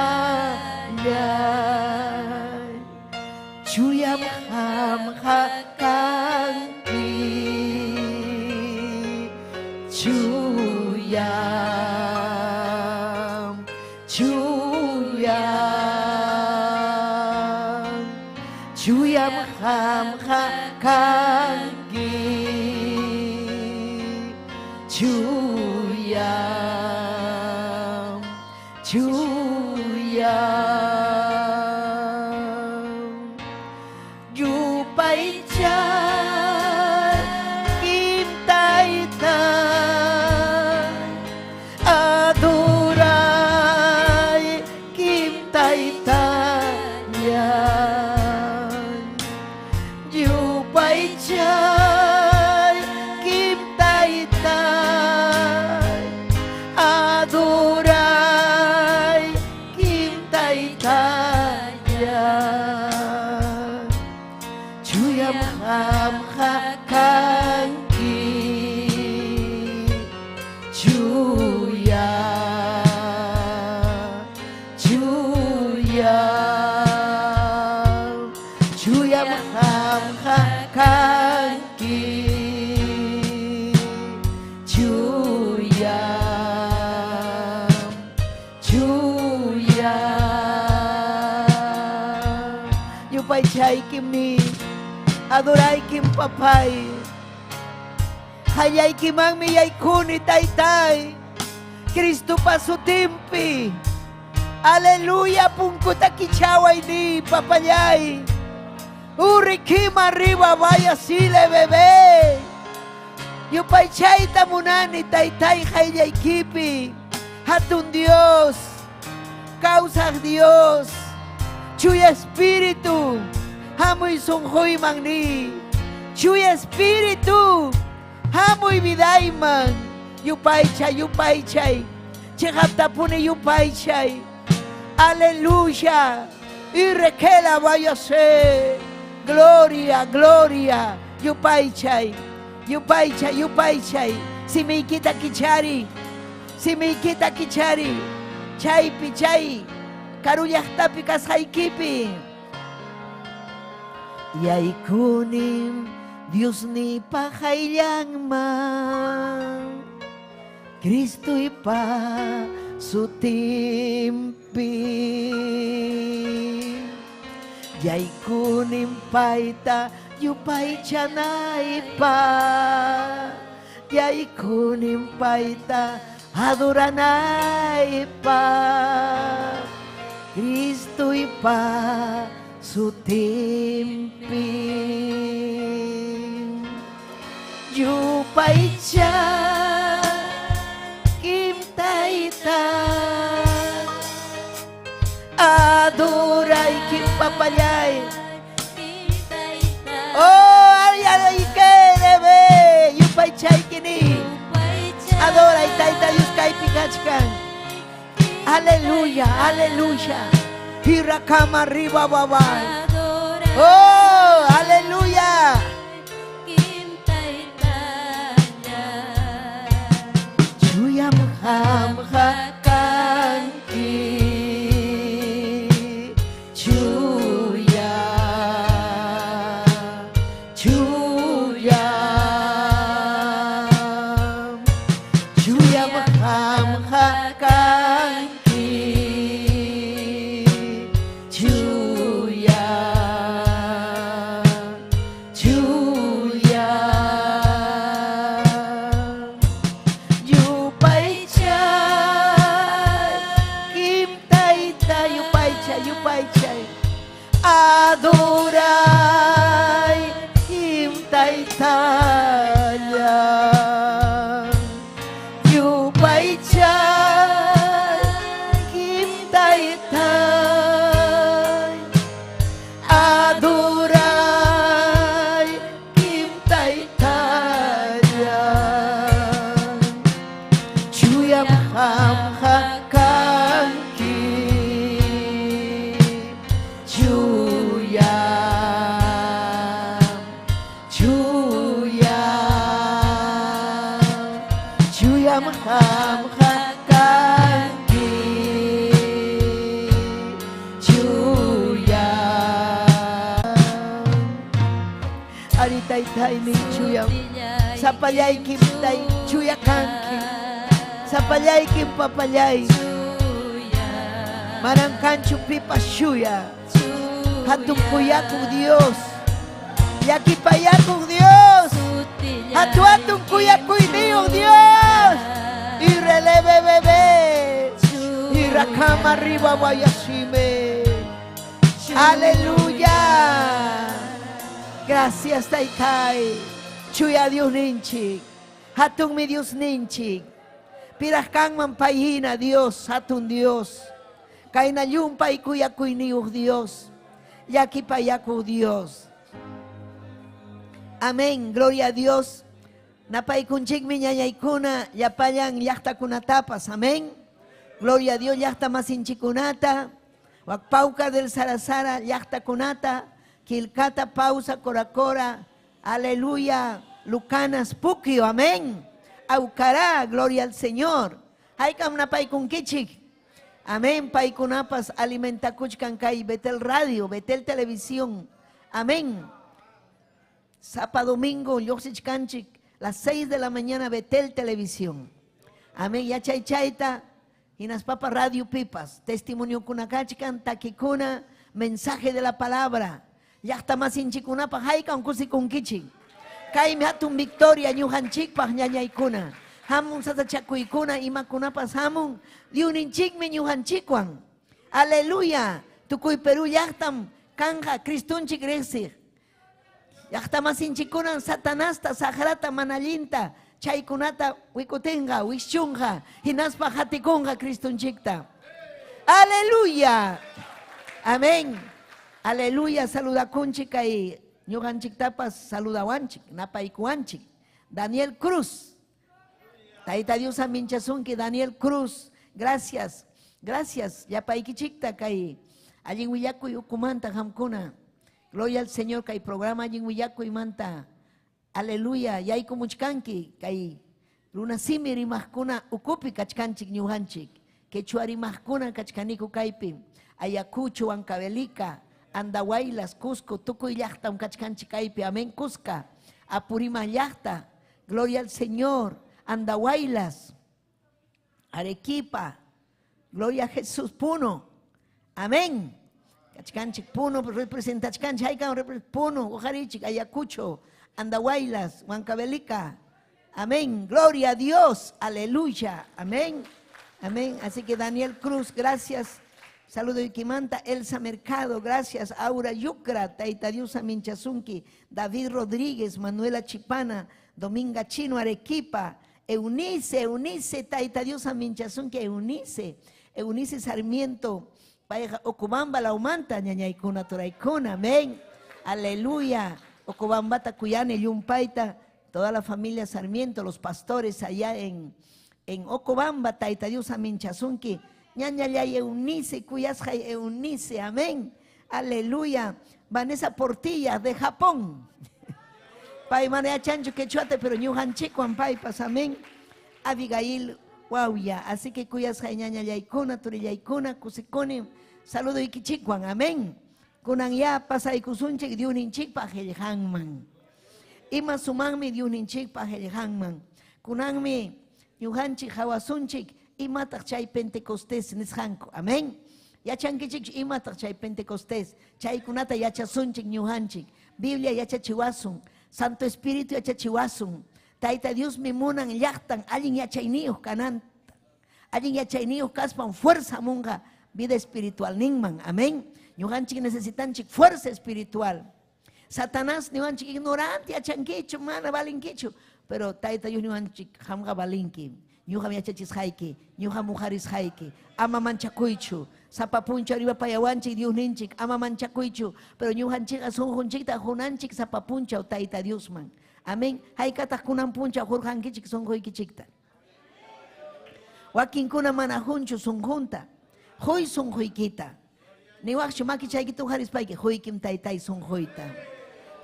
llay. Chuyam ham hakanki. Chuyam, chuyam, chuyam ham hakanki. Chuyam, chuyam. Yupaychay kim taita. Adoray kim taita llay. Yupaychay kim taita. Adoray Chuya, chuya. Yupay chay kimni, adoray kim papay. Hayay kimang miyay kuni taytay. Kristo pasutimpi. Aleluya, pungkuta kichaway ni papayay. Urikim arriba, vaya sile bebé. Yupay chay tamunani taytay hayay kipi. Hatun Dios, causa Dios. Chuya Espíritu, hamoy sunghoy mangni. Chuya Espíritu, hamoy vidayman. Yupay chay. Chegaptapune yupay chay. Aleluya. Y requela vaya a ser. Gloria, gloria. Yupay chay. Si me quita kichari. Chay pichay. Karuyah tapi kasay kipi. Yay kunim. Dios ni pahaylangman. Kristo ipa sutimpi. Yay kunim paita yupay chanay pa. Yay kunim paita adoranay pa. Kristo ipa sutimpi. Yupay chan kim taita. Adoray kim papayay. Oh, ay kerebe. Yupay chay kini. Adoray taita Dios kay pikachkan. Aleluya, aleluya. Hirakama arriba babay. Oh, aleluya. Chuyam ham hakanki. Adoray im taytaya. Yupay chay kim taytay. Adoray kim taytaya. Chuyam ham hakanki. Aritay ni chuyam. Sapalay kim tay chuya kanki. Sapalay kim papalay. Marangkanchu pipa shuya. Hatun kuyakong Dios. Yakipayakong Dios. Hatun kuyakuy niyo Dios. Ireleve bebé. Irakama arriba vayasime. Aleluya. Gracias taytay. Chuya Dios ninchik. Hatun mi Dios ninchik. Pirahkan mampayina Dios. Hatun Dios. Kainayumpay kuyakuy niyo Dios. Yakipayaku Dios. Amén. Gloria a Dios. Napay kunchik miñayaykuna yapallan llaqtakunatapas. Amén. Gloria a Dios. Llaqta masinchikunata. Wakpauka del Sarasara llaqtakunata. Kilkata pausa cora. Aleluya. Lucanas pukio. Amén. Aucará. Gloria al Señor. Haykam napay kunkichik. Amén. Paikunapas alimentakuchkan kay Betel Radio, Betel Televisión. Amén. Sapa domingo, yoxichkanchik, Las 6 de la mañana, Betel Televisión. Amén. Ya chay chayta. Y nas papas radio pipas. Testimonio kunakachkan, takikuna, mensaje de la palabra. Ya está más hinchikunapa, haika un kusi kunkichi. Kai me hatun victoria, ñuhanchik pa ñañaykuna. Hamun satachakuykuna, imakunapas hamun. Diuninchik me ñuhanchikwan. Aleluya. Tukuy Perú yachtam, kanja, Cristunchik resig. Llaqtamasinchikunan satanasta, sagrata, manallinta, chaykunata wikutinga, wishchunga, hinaspa hatikunga Cristunchikta. Aleluya. Amén. Aleluya. Saludakunchik kay ñuqanchiktapas saludawanchik, napaykuwanchik. Daniel Cruz. Tayta Dios aminchasunki Daniel Cruz. Gracias. Gracias. Yapaykichikta kay allin willakuy ukumanta hamkuna. Gloria al Señor, que hay programa allí en Huillaco y Manta. Aleluya. Y hay como chkanki, que hay luna simiri mahkuna ukupi kachkanchik ñuhanchik. Que chuari mahkuna kachkaniku kaipi. Ayacucho, Ancabelica, Andahuaylas, Cusco, Tuco y Yachta, un kachkanchik kaipi. Amén, Cusca. Apurima Yachta. Gloria al Señor. Andahuaylas. Arequipa. Gloria a Jesús. Puno. Amén. Kachkanchik Puno representa Chkanchik, Haykan representa Puno, Ojarichik, Ayacucho, Andahuaylas, Huancavelica. Amén. Gloria a Dios. Aleluya. Amén. Amén. Así que Daniel Cruz, gracias. Saludo Ikimanta, Elsa Mercado, gracias. Aura Yucra, Taita Dios Minchasunki, David Rodríguez, Manuela Chipana, Dominga Chino, Arequipa, Eunice, Taita Dios Minchasunki, Eunice Sarmiento. Vaya Ocubamba la umanta, ñañaykuna turaykuna, amén. Aleluya. Ocubamba Tacuyane, Yumpaita, toda la familia Sarmiento, los pastores allá en Ocubamba, Taita Dios Aminchasunki, ñañayay Eunice, Cuyasjay Eunice, amén. Aleluya. Vanessa Portilla de Japón. Pai manea chancho quechuate, pero ñuhanchikuan paipas, amén. Abigail Wauya, así que cuyas jañaña yaykuna, turiyaykuna, kusikuni, saludo ikichikwan, amén. Kunan ya pasa ikusunchik diuninchik pa helhanman. Ima sumanmi diuninchik pa helhanman. Kunanmi ñuhanchik hawasunchik, imatak chay Pentecostés nishanko, amén. Yachankichik imatak chay Pentecostés, chay kunata yachasunchik ñuhanchik, Biblia yachachiwasun, Santo Espíritu yachachiwasun. Taita Dios me munan yachtan, alguien yachayniyuh kananta, alguien yachayniyuh kaspan fuerza munga, vida espiritual ningman, amén. Ñuhanchik necesitanchik fuerza espiritual. Satanás ñuhanchik ignorante yachankichu, mana balinkichu, pero taita Dios ñuhanchik hamga balinki, ñuham yachachis hayki, ñuham mujeres hayki, ama manchakuychu, sapapuncho arriba payawanchik Dios ninchik, ama manchakuychu, pero ñuhanchik asunjunchikta junanchik sapapuncho taita Dios man. Amén. Haykataq kunan puncha hurqankichik sunquykichikta. Wakin kuna mana hunchu sunqunta. Huy sunquykita. Niwaqchu makichaykita uharispaiki huykim taytay sunquyta.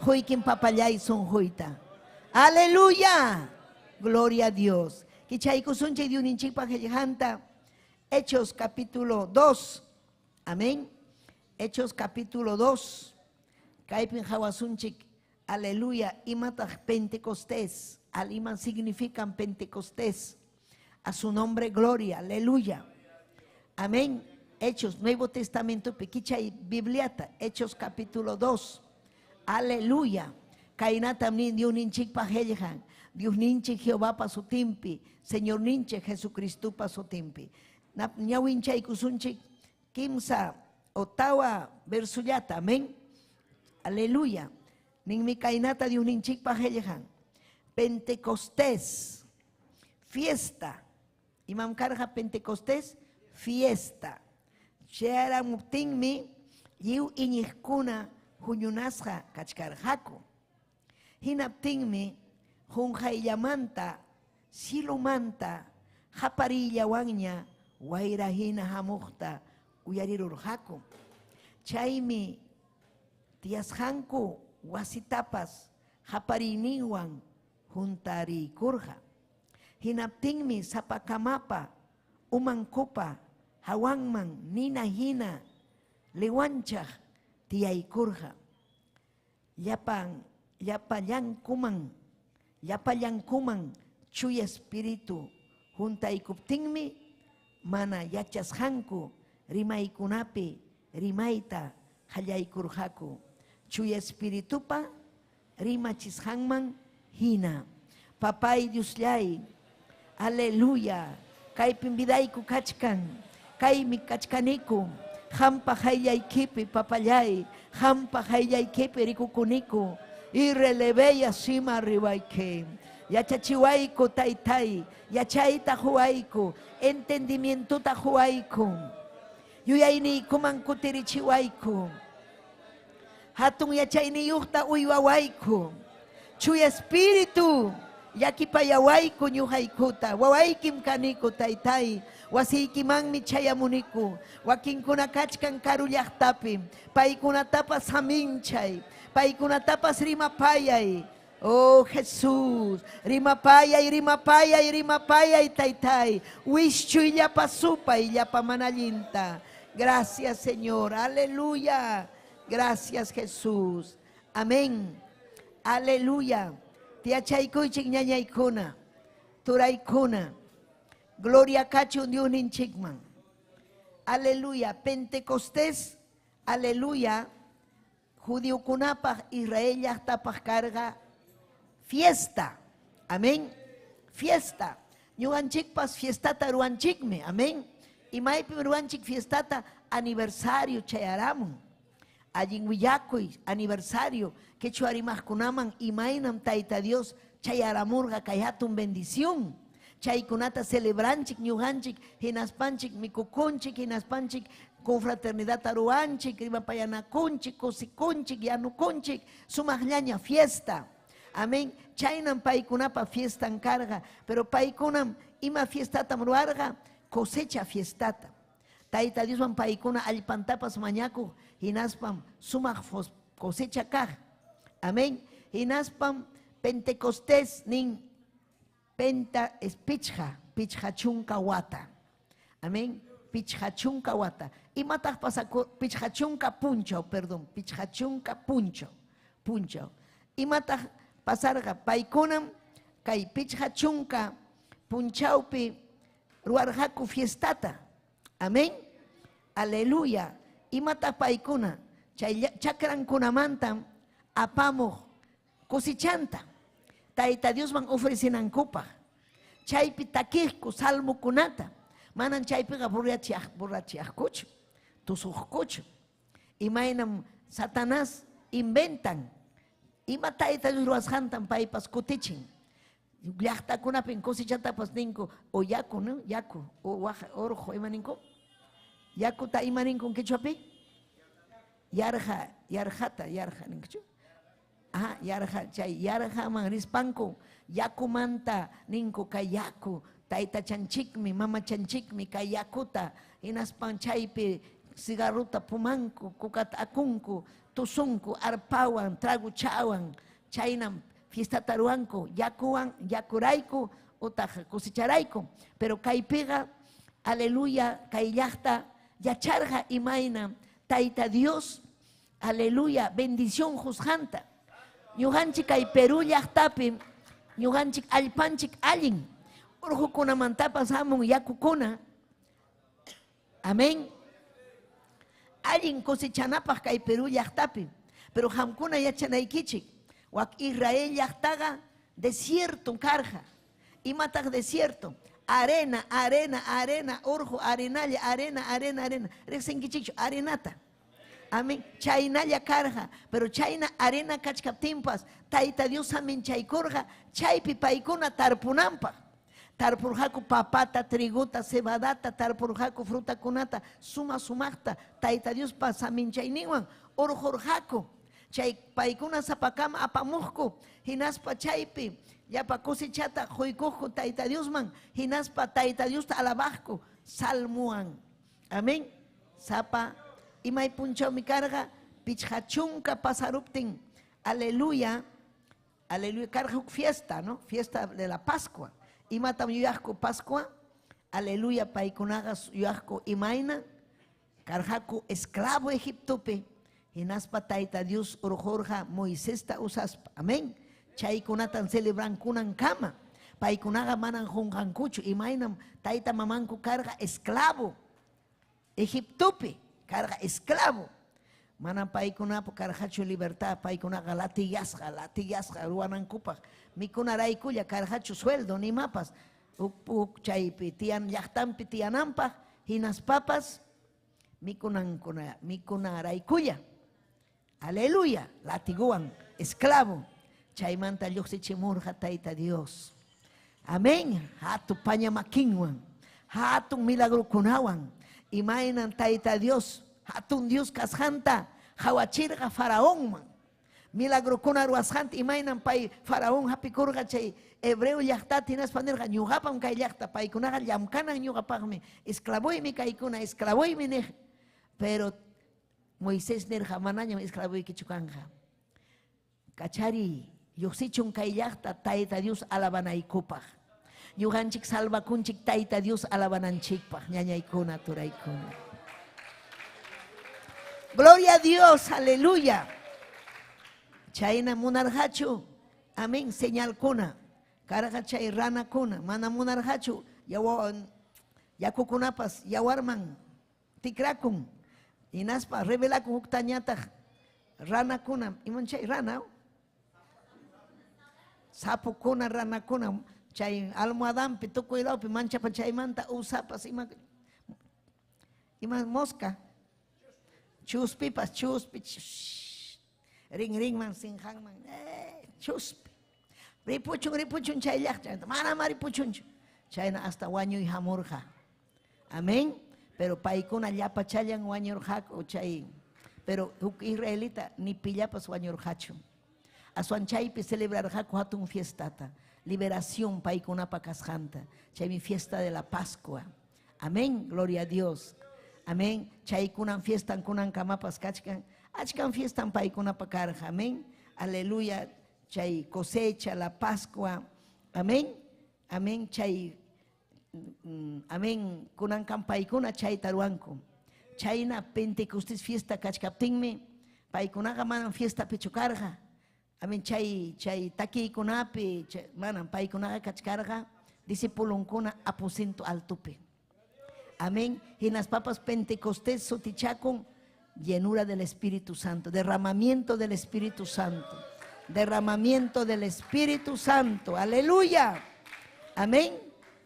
Huykim papallay sunquyta. Aleluya. Gloria a Dios. Kichaykusunchay Diosninchikpaq qillqanta. Hechos capítulo 2. Amén. Hechos capítulo 2. Kaypin hawasunchik. Aleluya, imatach Pentecostés, aliman significan Pentecostés, a su nombre gloria, aleluya, amén. Hechos, Nuevo Testamento, Pequichay, Bibliata, Hechos capítulo 2, aleluya. Kainatam nin Dios ninchik pajeljan, Dios ninchik Jehová pa su timpi, Señor ninchik Jesucristo pa su timpi. Ñawinchay kusunchik, kimsa, Ottawa, versuyata, amén, aleluya. Ning mi kainata de un hinchik pajeljan. Pentecostés, fiesta. Imam karja Pentecostés, fiesta. Shera mupting mi, yiu iñikuna, huñunasja, kachkarjako. Hinapting mi, junjaillamanta, silumanta, japarilla wanya, wairahina hamukta, uyarirurjako. Chaimi, tiasjanku, wasitapas, hapariniwan, juntari kurja. Hinaptingmi sapakamapa, umangkupa, hawangman, nina hina, lewanchah, tiyay kurja. Yapang, yapayang kumang, Yapallankuman chuy espíritu juntaykuptinmi mana yachashanku rimaykunapi rimayta qallaykurqaku. Chuy espiritupa rimachishanman hina. Papay Diosllay, aleluya. Kaypin vidayku kachkan, kaymi kachkaniku. Hampa hayllaykipi papallay, hampa hayllaykipi rikukuniku. Irreleveya sima ribayke. Yachachiwayku taytay, yachayta huwayku, entendimientuta huwayku. Yuyayniykuman kutirichiwayku. Hatun yachayniyuqta uywawayku. Chuy espíritu llakipayawayku ñuqaykuta. Wawaykim kaniku taytay. Wasiykimanmi chayamuniku. Wakinkuna kachkan karu llaqtapi. Paykunatapas haminchay. Paykunatapas rimapayay. Oh Jesús, rimapayay, rimapayay, rimapayay taytay. Wischuy llapasupay llapamanallinta. Gracias Señor, aleluya. Gracias Jesús. Amén. Aleluya. Tiachaykuychik ñañaykuna, turaykuna. Gloria kachun Dios ninchikman. Aleluya. Pentecostés, aleluya. Judiokunapaj Israel llaqtapaj karga fiesta. Amén. Fiesta. Ñuqanchikpas fiestata ruanchikmi. Amén. Imaypim ruanchik fiestata aniversario chayaramun. Allin willakuy aniversario quechua rimaqkunaman imaynam tayta Dios chayaramurqa kay hatun bendición. Chaykunata celebranchik ñuqanchik hinaspanchik mikukunchik hinaspanchik confraternidad ruanchik rimapayanakunchik kusikunchik yanukunchik sumaqllaña fiesta. Amén. Chaynam paykunapa fiesta encarga, pero paykunam ima fiestata ruarqa cosecha fiestata. Tayta Diosman paykuna allpantapas mañaku hinaspam sumaq cosecha kaq. Amén. Hinaspam Pentecostés nin penta es pichha chunka wata. Amén. Pichha chunka wata. Imataq pasaku pichha chunka puncho, perdón, pichha chunka puncho. Imataq pasarqa paykunam kay pichha chunka punchawpi ruarqaku fiestata. Amén. Aleluya. Imataq paykuna chay chakrankunamantam apamuq cosechanta. Tayta Diosman ofrecinankupaq. Chaypi takiqku salmukunata. Manan chaypiqa borrachiyaqkuchu, tusuqkuchu. Imaynam Satanás inventan. Ima Tayta Dios ruwasqantam paypas kutichin. Llaqtakunapin cosechatapas ninku o yaku, ¿no? Yaku o orjo ima ninku. Yakuta ima ninku quechuapi? Yarjata ninku. Aha, yarja, chay yarja man rispanku. Yakumanta ninku kay yaku. Tayta chanchikmi, mama chanchikmi kay yakuta. Hinaspan chaypi cigarruta pumanku, kukata akunku, tusunku, arpawan, traguchawan. Chaynam fiestata ruanku, yakuwan, yakurayku, utaq cosecharayku. Pero kaypiqa, aleluya, kay llaqta yacharqa imayna Tayta Dios, aleluya, bendición juzganta. Ñuqanchik kay Perú llaqtapi, ñuqanchik allpanchik allin. Urqukunamantapas hamun yakukuna. Amén. Allin cosechanapaq kay Perú llaqtapi. Pero hamkuna yachanaykichik. Wak Israel llaqtaqa desierto karqa. Imataq desierto. Arena, urqu, arenalla, arena. Riqsinkichikchu arenata. Amén. Chaynalla karqa. Pero chayna arena kachkaptinpas Tayta Dios amin chaykurqa chaypi paykuna tarpunanpaq. Tarpurqaku papata, triguta, cebadata, tarpurqaku frutakunata, sumaqta Tayta Dios pasamin chayninwan urqurqaku. Chay paykuna sapakama apamuqku hinaspa chaypi yapa cosechata quykuqku Tayta Diosman hinaspa Tayta Diosta alabaqku salmuan. Amén. Sapa imay punchawmi karqa pichha chunka pasaruptin. Aleluya. Aleluya. Karqa huk fiesta, ¿no? Fiesta de la Pascua. Imatam yuyaqku Pascua. Aleluya. Paykunaqa yuyaqku imayna. Karqaku esclavo Egiptopi. Hinaspa Tayta Dios urqurqa Moisesta usaspa. Amén. chaykunatan celebran kunan kama. Paykunaga manan junjankuchu, imaynam tayta mamanku karga esclavo. Egiptopi karga esclavo. Manan paykunapu karjachu libertad, paykunaga latigasqa ruwanankupak. Mikunaraykulla karjachu sueldo ni mapas. Chaypi tiyan llaqtanpi tiyananpaq hinaspapas mikunaraykulla. Aleluya, latiguan, esclavo. Chaymanta lluqsichimurqa tayta Dios. Amén. Hatun pañamakinwan, hatun milagrukunawan. Imaynan tayta Dios, hatun Dios kasqanta hawachirqa faraonman. Milagrukuna ruwasqanta imaynan pay faraón hapikurqa chay hebreo llaqtata hinaspa nirqa ñuqapan kay llaqta paykunaqa llamkanan ñuqapaqmi esclavoymi kaykuna esclavoymi niq. Pero Moisés nirqa manañam esclavoykichu kanja. Kachari lluqsichun kay llaqta tayta Dios alabanaykupaq. Ñuqanchik salvakunchik tayta Dios alabananchikpaq ñañaykuna turaykuna. Gloria a Dios, aleluya. Chayna munarhachu, amén, señal kuna. Karga chay rana kuna, mana munarhachu, yakukunapas, yawarman, tikrakun. Inaspa, revelakun uktañataq, rana kuna, iman chay rana. Sapu kuna, rana kuna, chay almohadampi, tukuyrawpi, manchapa chaymanta, usapas, ima mosca. Chuspipas, chuspi, ring man, sinjang man, chuspi. Ripuchun chay llaqta, mana maripuchunchu. Chayna hasta wañuy hamurqa. Amén. Pero paykuna llapa chayan wañurqaku chay. Pero huk israelita ni pillapas wañurqachu. Aswan chaypi celebrarqaku hatun fiestata. Liberación paykunapa kasqanta. Chaymi fiesta de la Pascua. Amén. Gloria a Dios. Amén. Chaykunan fiestan kunan kamapas kachkan. Achkan fiestan paykunapa karqa. Amén. Aleluya. Chay cosecha, la Pascua. Amén. Amén. Chay. Amén. Kunan kampaykuna chay taruanku. Chayna Pentecostés fiesta kachkaptinmi. Paykunaqa manan fiesta pichukarqa. Amén. Chay takiykunapi manan paykunaqa kachkarqa. Discipulunkuna aposento altupi. Amén. Hinaspapas Pentecostés sutichakun llenura del Espíritu Santo, derramamiento del Espíritu Santo, derramamiento del Espíritu Santo. Aleluya. Amén.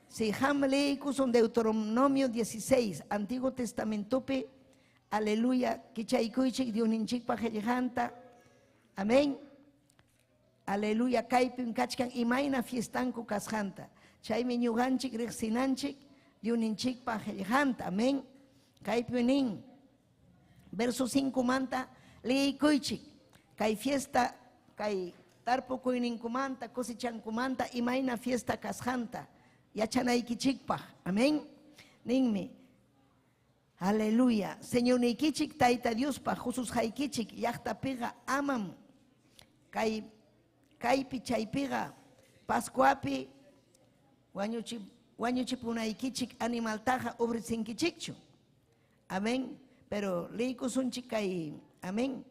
Si hamleikus son Deuteronomio 16, Antiguo Testamento, aleluya, kichaykuichik diuninchikpa qillqanta. Amén. Aleluya, kaypin kachkan imayna fiestanku kasqanta. Chaymi ñuqanchik riqsinanchik diuninchikpa qillqanta. Amén. Kaypinin verso 5 manta leykuychik. Kay fiesta, kay tarpukuyninkumanta, cosechankumanta, imayna fiesta kasqanta. Yachanaykichikpaq. Amén. Ninmi. Aleluya. Señor nikichik tayta Diospaq hususqaykichik llaqtapiqa amam. Kaypi chaypiqa Pascuapi wañuchipunaykichik animaltaqa ofrecinkichikchu. Amén. Pero leykusunchik kay. Amén.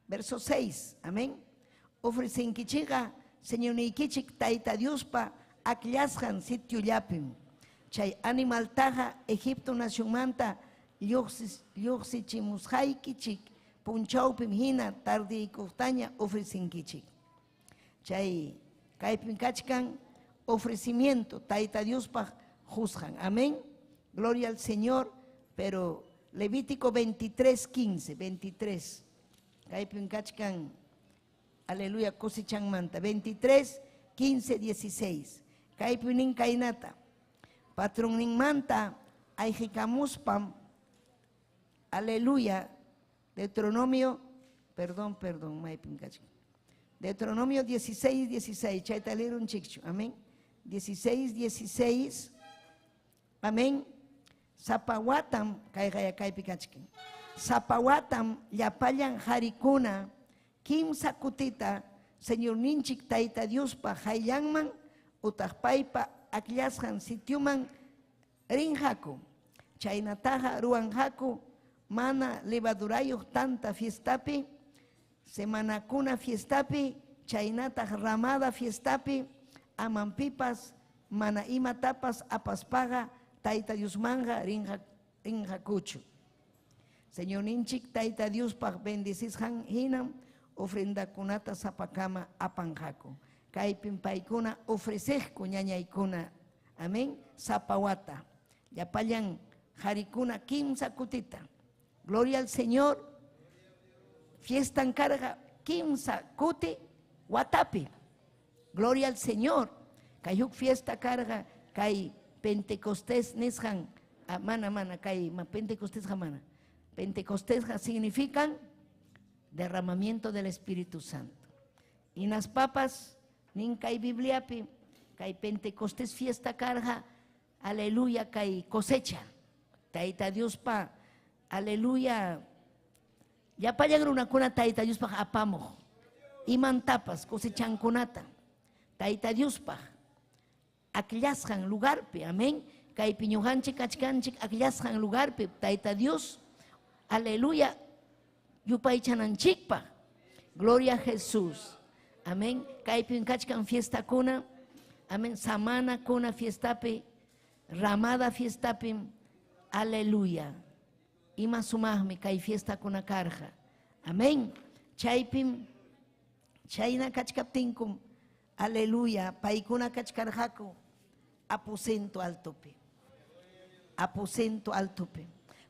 Verso 6. Amén. Ofrecinkichiqa Señor nikichik tayta Diospa aklasqan sitiollapim. Chay animaltaqa Egipto nacionmanta lluqsichimusqaykichik punchawpim hina tardiykuqtaña ofrecinkichik. Chay kaypin kachkan ofrecimiento tayta Diospaq juzgan. Amén. Gloria al Señor. Pero Levítico 23:15, 23. Kaypin kachkan, aleluya, cosechanmanta. 23:15, 16. Kaypinin kainata. Patronin manta, ayjikamuspam, aleluya, Deuteronomio, perdón, maipin kachkan. Deuteronomio 16:16, chaytalirun chikchu. Amén. 16:16. Amén. Sapawatam, kaypi kachkin. Sapawatam, llapayan harikuna, kimsa kutita, Señor ninchik tayta Diospa hayyanman, utaqpaypa aklasqan sitiuman rinjaku. Chaynataqa ruanjaku, mana levadurayuq tanta fiestapi, semanakuna fiestapi, chaynata ramada fiestapi, amanpipas, mana ima tapas apaspaga, Taita Dios manga rinjacuchu. Señor ninchik, Taita Dios pa bendicis han hinam, ofrenda kunata sapakama apanjaco. Kaipin paikuna ofrecezco ñañaikuna. Amén. Zapawata. Yapayan harikuna kimsa kutita. Gloria al Señor. Fiesta en carga kimsa kuti watapi. Gloria al Señor. Kayuk fiesta carga kay Pentecostés neshan. Mana kay ma Pentecostés jamana. Pentecostés significan derramamiento del Espíritu Santo. Y las papas nin kay Bibliapi, kay Pentecostés fiesta carga, aleluya, kay cosecha. Taita Dios pa, aleluya. Ya pa llegar una cuna taita Dios pa apamo. Iman tapas cosechan kunata. Taita Dios pa. Aquillasjan lugar pe, amén. Kay piñujanchik, kachkanchik, aquillasjan lugar pe, taita Dios. Aleluya. Yupay chananchikpa. Gloria a Jesús. Amén. Kaipin kachkan fiesta kuna. Amén. Samana kuna fiestapi. Ramada fiestapi. Aleluya. Ima sumahmi kai fiesta kuna karja. Amén. Chaipim. Chaina kachkaptinkum. Aleluya. Paikuna kachkarjaku. Aposento altope. Aposento altope.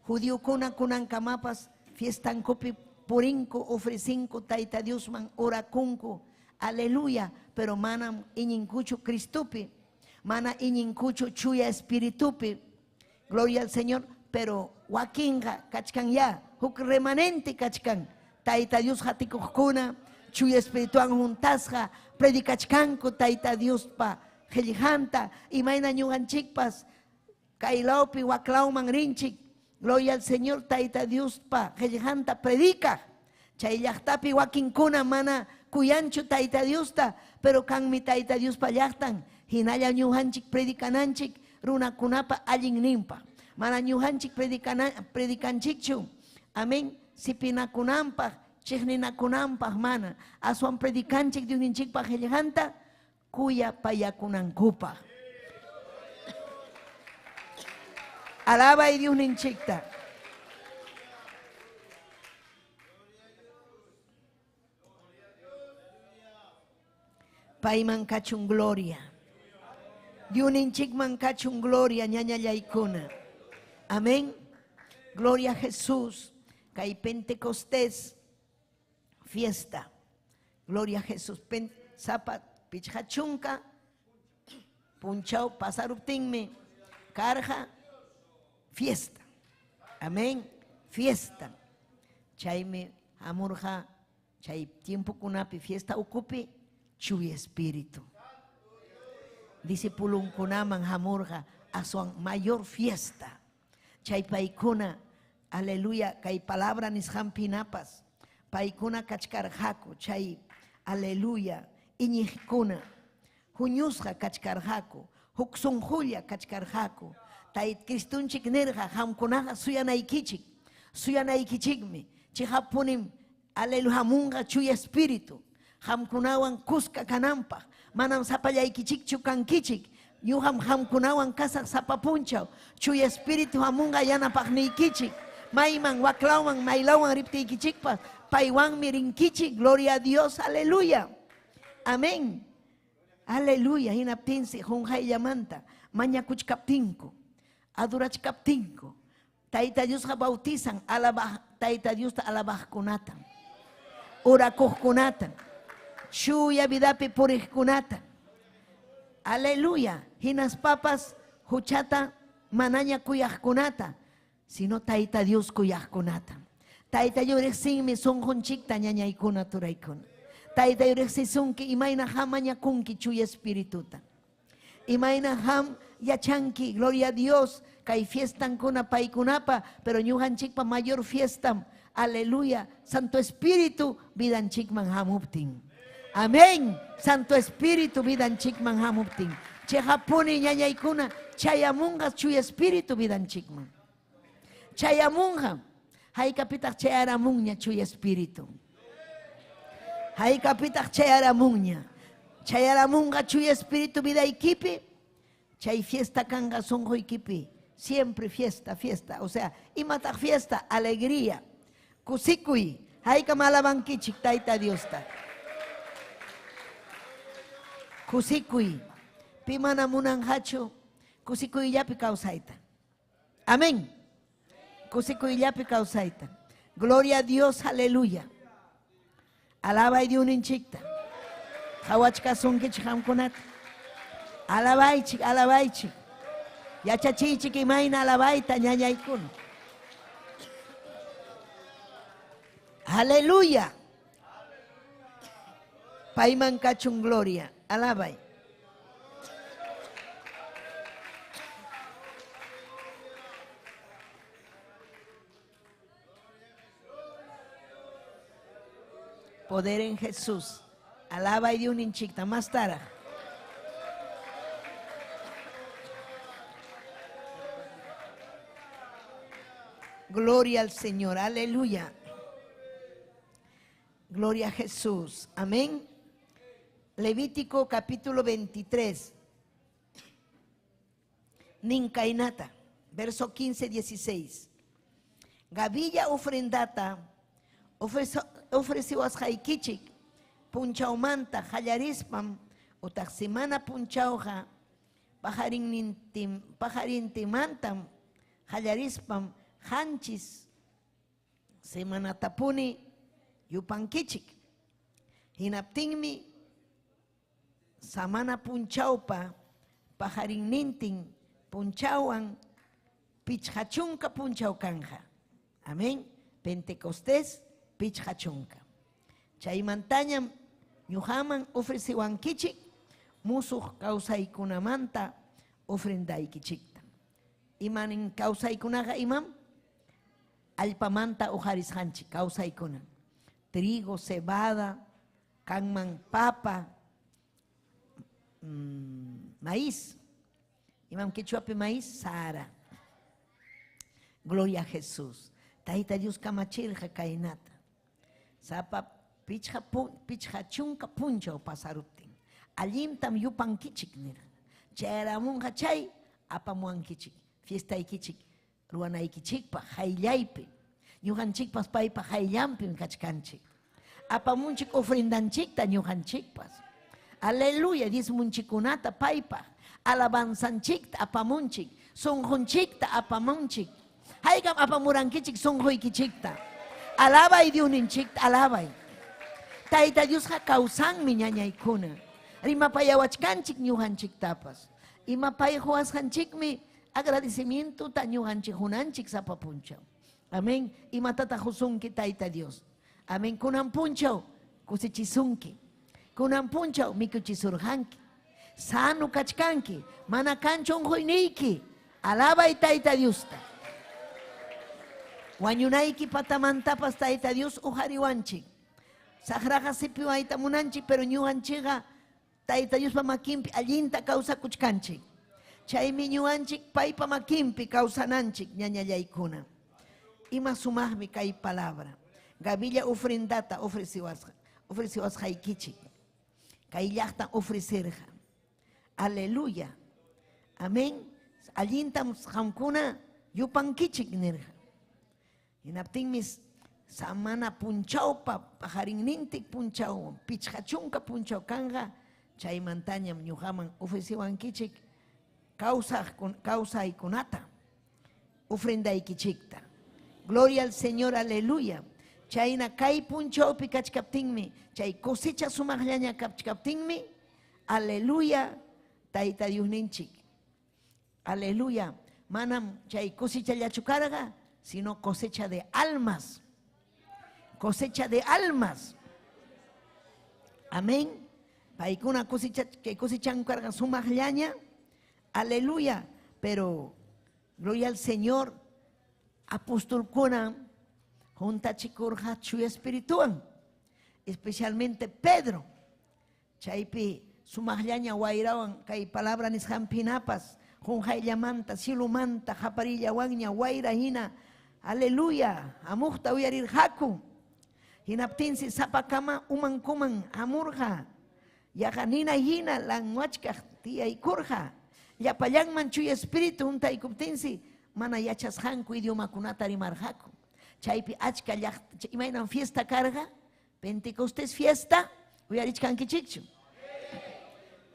Judío kuna kunan kamapas. Fiestan kopi porinko ofrecinco taita Dios man ora kunko. Aleluya. Pero manam ininkucho Cristupi. Mana ininkucho chuya espiritupi. Gloria al Señor. Pero wakinga kachkan ya. Huk remanente kachkan. Taita Dios hatikukuna. Chuya espirituan juntasja. Predikachkanko taita Dios pa. Helijanta. Imaina nyuganchikpas. Kailaupi waklauman rinchik. Gloria al Señor, taita Dios pa, helijanta predica. Chaylachtapi wakinkuna mana kuyanchu taita Dios ta, pero kan mi taita Dios pa llachtan. Hinaya ñuhanchik predicananchik, runa kunapa allin nimpa. Mana ñuhanchik predicanchikchu. Amén. Sipinakunampa, chichninakunampa, mana. Asuan predicanchik de uninchik pa helijanta, kuya payakunankupa. Alaba y Dios ninchikta. Paiman kachun gloria. Dios ninchik man kachun gloria ñaña yaikuna. Amén. Gloria a Jesús. Kay Pentecostés. Fiesta. Gloria a Jesús. Zapat pichachunka. Punchao pasaruptingme. Carja. Fiesta. Amén. Fiesta. Chayme amurja. Chay tiempo kunapi fiesta ocupe. Chuy espíritu. Discipulun kunaman hamurja. A su mayor fiesta. Chay paikuna. Aleluya. Kay palabra nisham pinapas. Paikuna kachkarjaku. Chay. Aleluya. Iñijkuna. Huñusja kachkarjaku. Huksunjulia kachkarjaku. Tait Cristunchik nerja, hamkunaja suyanaikichik, suyanaikichikmi, chihapunim, aleluya munga chuy espíritu, hamkunawan kuska kanampa, manam sapayaikichik chukankichik, yuham hamkunawan kasak sapapunchaw, chuy espíritu hamunga yanapagnikichik, maiman waklauman mailawan riptikichikpas, paiwan mirinkichik, gloria a Dios, aleluya, amén, aleluya, hinaptinsi, hunjay yamanta, mañakuchkaptinku. Adurach kaptinko. Taita Dios bautizan, alabah, taita Dios alabah kunatan. Orakoh kunatan. Shuya vidapi purih kunatan. Aleluya. Hinas papas, huchata, mananya kuyah kunata. Sino taita Dios kuyah kunatan. Taita yurek sin mi son honchikta ñañay kunaturaykun. Taita yurek si sunki imayna hamanya kunki chuy espirituta. Imayna ham yachanki, gloria a Dios, kay fiestan kuna paikunapa, pero ñuhanchikpa mayor fiesta, aleluya, Santo Espíritu, vidanchikman hamuptin. Amén, Santo Espíritu, vidanchikman hamuptin. Chehapuni ñañaykuna, chayamunga chuy Espíritu vidanchikman. Chayamunga, hay capita chayaramunña chuy Espíritu. Haykapitaq chayaramunña. Chayaramunqa chuya espíritu vida ikipi. Chay fiesta kanga sonjo ikipi. Siempre fiesta, fiesta. O sea, imataq fiesta, alegría. Kusikuy. Hayka malabankichik tayta Diosta. Kusikuy. Pimana munanhachu. Kusikuyllapi kawsayta. Amén. Kusikuyllapi kawsayta. Gloria a Dios, aleluya. Alabay Diuninchikta. Hawachka sunkichik hamkunata. Alabaychik, alabaychik. Yachachichik imayna alabayta ñañaykuna. Aleluya. Payman kachun gloria. Alabay. Poder en Jesús. Alaba y dio un hinchita más tarde. Gloria al Señor. Aleluya. Gloria a Jesús. Amén. Levítico capítulo 23. Ninkainata. Verso 15-16. Gavilla ofrendata. Ofreciwas haikichik, punchaumanta, hallarispam, utaximana punchauja, pajarintimantam, hallarispam, hanchis, semanatapuni, yupankichik. Hinaptingmi, samana punchaupa, pajarinnintin, punchauan, pichhachunka punchaukanja. Amén. Pentecostés. Pichhachunka. Chay montaña ñuhaman ofreciwankichik musuq kawsaykunamanta ofrendaykichikta. Imanin kawsaykunaqa imam allpamanta uharisqanchik kawsaykuna. Trigo, cebada, kanman papa, maíz. Imam quechuapi maíz, sara. Gloria a Jesús. Tayta Dios kamachirqa kaynata. Sapa pichhachunka punchaw pasaruptin. Allintam yupankichik nira. Chayaramunqa chay apamuankichik. Fiestaykichik. Ruanaykichikpa hayllaypi. Ñuqanchikpas paypa hayllanpim kachkanchik. Apamunchik ofrendanchikta ñuqanchikpas. Aleluya, dismunchikunata paypa. Alabanzanchikta apamunchik. Sonjonchikta apamunchik. Haykam apamurankichik sonjoykichikta. Alabay Diuninchikta, alabay. Tayta Dios ha kawsanmi ñañaykuna. Rimapayawachkanchik ñuqanchiktapas. Imapay huasqanchikmi agradecimiento ta ñuqanchik hunanchik sapapunchaw. Amén. Imatata husunki Tayta Dios. Amén. Kunan punchaw kusichisunki. Kunan punchaw mikuchisurqanki. Sano kachkanki. Mana kanchon huyniki. Alabay Tayta Diosta. Wañunayki patamantapas Tayta Dios uhariwanchik. Sagraqa sipiwayta munanchik, pero ñuqanchikqa Tayta Dios pa makinpi allinta kawsakuchkanchik. Chaymi ñuqanchik paypa makinpi kawsananchik ñañallaykuna. Ima sumaqmi kay palabra. Gavilla ofrendata ofreciwasqaykichik. Kay llaqta ofrecerqa. Aleluya. Amén. Allintam qamkuna yupankichik nirqa. Hinaptinmis samana punchaupa pajarinnintik punchau pichhachunka punchau kanga chay montañam ñuqaman ofreciwankichik kawsaykunata ofrendaykichikta. Gloria al Señor, aleluya. Chayna kay punchaupi kachkaptinmi chay cosecha sumaqllaña kachkaptinmi aleluya Tayta Diosninchik. Aleluya. Manam chay cosechallachu karqa sino cosecha de almas. Cosecha de almas. Amén. Paikuna cosecha que cosechan carga sumaqllaña. Aleluya. Pero gloria al Señor. Apostolkuna juntachikurqa chuya espirituan. Especialmente Pedro. Chaypi sumaqllaña wayrawan kay palabra nisqanpinapas. Junjayllamanta, silumanta, japarillawanña, wayra hina. Aleluya. Amuqta uyarirqaku. Hinaptinsi sapakama umankuman hamurja. Yajanina hina languachka tiyaykurja. Llapallanman chuy espíritu untaykuptinsi mana yachasqanku idiomakunata rimarqaku. Chaypi achka imainan fiesta karga, Pentecostés fiesta, uyarichkankichikchu.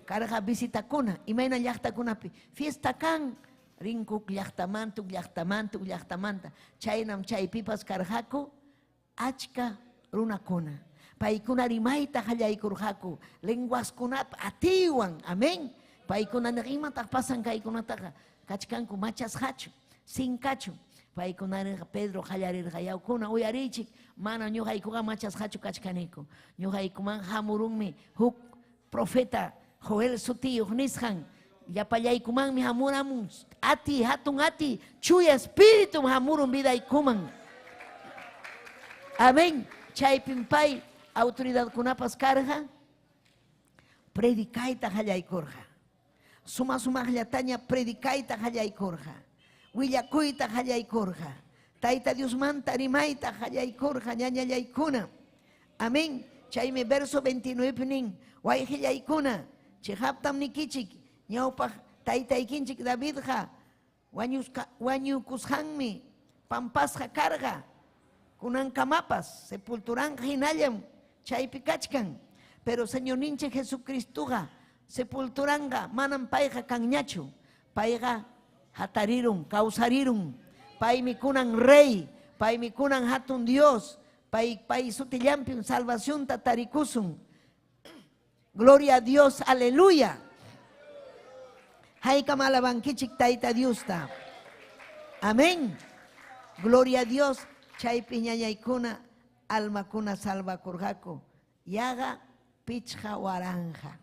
Karga visitakuna, imainan llaqtakunapi fiesta kan, rinkuk llaqtamanta. Chaynam chaypipas karjaku, achka runakuna. Paykuna rimayta qallaykurqaku, lenguaskunata atiwan, amén. Paykuna imataq pasan kaykunataqa kachkanku machasqachu, sinkachu. Paykuna Pedro qallarirqa yaukuna uyarichik, mana ñuqaykuqa machasqachu kachkaniku. Ñuqaykuman hamurunmi huk profeta Joel sutiyuq nisqan, llapallaykumanmi hamuramun ati, hatun ati, chuya espíritu hamurun vidaykuman. Amén. Chaypin pay autoridad kunapas karja, predicayta qallaykurqa. Sumaqllataña predicayta qallaykurqa. Willakuyta qallaykurqa. Tayta Dios manta rimayta qallaykurqa ñañallaykuna. Amén. Chaymi verso 29 nin, wayqillaykuna, chihaptam nikichik, ñawpaq taytaykinchik Davidqa, wañukusqanmi, pampasqa karqa. Kunankamapas, sepulturan hinallam, chaypi kachkan. Pero Señor ninche Jesucristuga, sepulturanga, manan payqa kanñachu. Payqa hatarirun, causarirun. Paymi kunan rey, paymi kunan hatun Dios. Pay sutillampi salvación tatarikusun. Gloria a Dios, aleluya. Haykam alabankichik tayta Diosta. Amén. Gloria a Dios. Chaypi ñañaykuna almakuna salvakurqaku. Yaga pichqa waranja.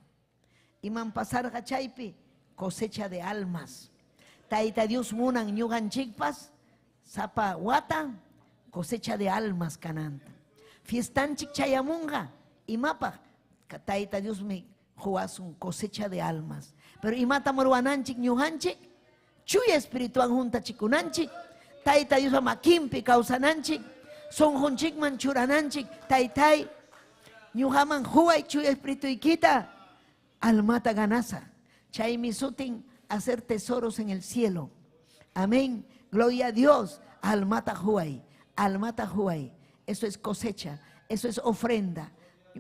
Iman pasarqa chaypi cosecha de almas. Tayta Dios munan ñuqanchikpas sapa wata cosecha de almas kananta. Fiestanchik chayamunqa imapaq tayta Dios me juasun cosecha de almas. Pero imata morwananchik ñuqanchik chuya espiritual junta chikunanchik. Tayta Dios makimpi kausananchik, sonjonchikman churananchik, taytay, ñuqaman huay chuya espíritu ikita, almata ganasa. Chaymi sutin hacer tesoros en el cielo. Amén. Gloria a Dios. Almata huay, almata huay. Eso es cosecha, eso es ofrenda.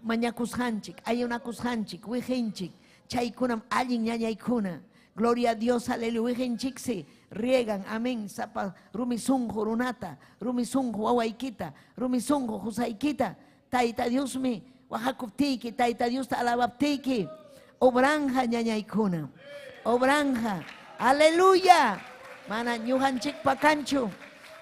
Mañakushanchik, ayunakushanchik, wijinchik, chaykunam allin ñañaykuna. Gloria a Dios, aleluya, wijinchiksi. Riegan, amén, sapa, rumisunjo, runata, rumisunjo, awaikita, rumisunjo, jusaikita, tayta Dios me, oaxacuptiki, tayta Dios te alabaptiki, obranja ñañaykuna, obranja, aleluya, mana ñujanchik pacancho,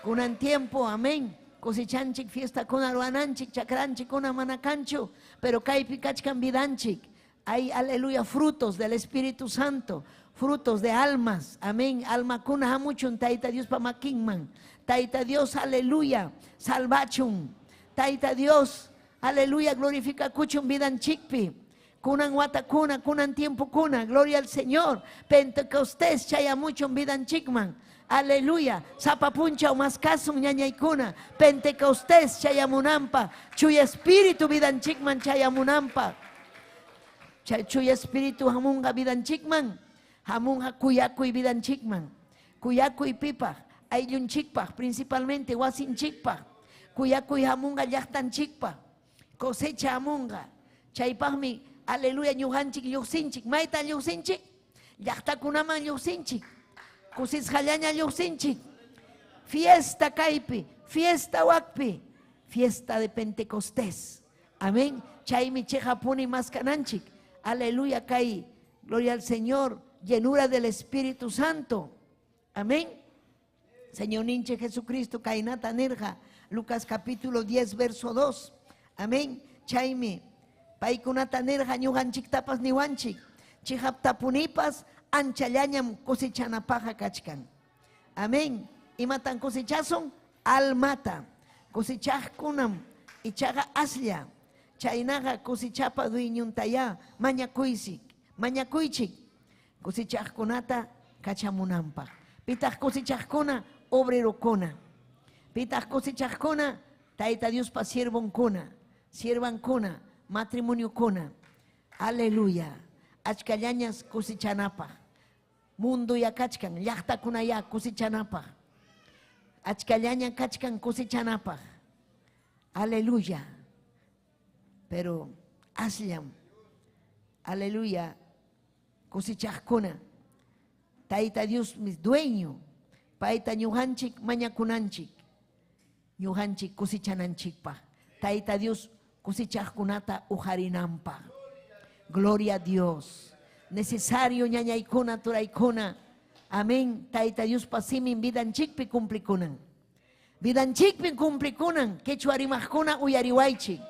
kunan tiempo, amén, cosechanchik, fiesta kuna ruananchik, chakranchik, kuna manacancho, pero kaypi kachkan vidanchik, hay, aleluya, frutos del Espíritu Santo, frutos de almas, amén, alma kuna hamuchun, taita Dios pamakinman, taita Dios, aleluya, salvachun, taita Dios, aleluya, glorifica kuchun vidan chikpi, kunan watakuna, kunan tiempo kuna, gloria al Señor, Pentecostés chayamuchun vidan chikman, aleluya, sapapuncha o maskasun ñañaykuna, Pentecostés chayamunampa, chuya espíritu vidan chikman chayamunampa, chuya espíritu hamunga vidan chikman, hamunga kuyakuy vidan chikman, kuyakuy pipa, ayllun chikpa, principalmente wasin chikpa, kuyakuy hamunga llaqtan chikpa, cosecha hamunga, chaypaqmi, aleluya, ñuqanchik lluqsinchik, mayta lluqsinchik, llaqtakunaman lluqsinchik, kusisqallaña lluqsinchik, fiesta kaypi, fiesta wakpi, fiesta de Pentecostés, amén, chaymi chejapuni maskananchik, aleluya, kay, gloria al Señor, llenura del Espíritu Santo. Amén. Señor ninche Jesucristo, kainata nerja. Lucas capítulo 10, verso 2. Amén. Chaymi. Paikunata nerja ñuganchik tapas niwanchik. Chihaptapunipas anchallañam cosechanapaja kachkan. Amén. Imatan cosechazon almata. Cosechajkunam ichaga aslla. Chaynaga cosechapa duiñuntaya mañakuychik. Mañakuychik. Cosechajkunata kachamunampa. Pitaq cosechajkuna obrerokuna. Pitaq cosechajkuna tayta Dios pa siervonkuna. siervankuna, matrimoniokuna. Aleluya. Achkallañas kusichanapaq. Mundo ya kachkan, llaqtakuna ya kusichanapaq. Achkallaña kachkan kusichanapaq. Aleluya. Pero aslam. Aleluya. Kusichaqkuna. Tayta Dios mis dueño. Paita ñujanchik mañakunanchik. Ñujanchik kusichananchikpaq. Tayta Dios kusichaqkunata ujarinanpaq. Gloria a Dios. Necesario ñañaykuna turaykuna. Amén. Tayta Dios pasimin vidanchikpi cumplikunan. Vidanchikpi cumplikunan. Quechua rimaqkuna uyariwaychik.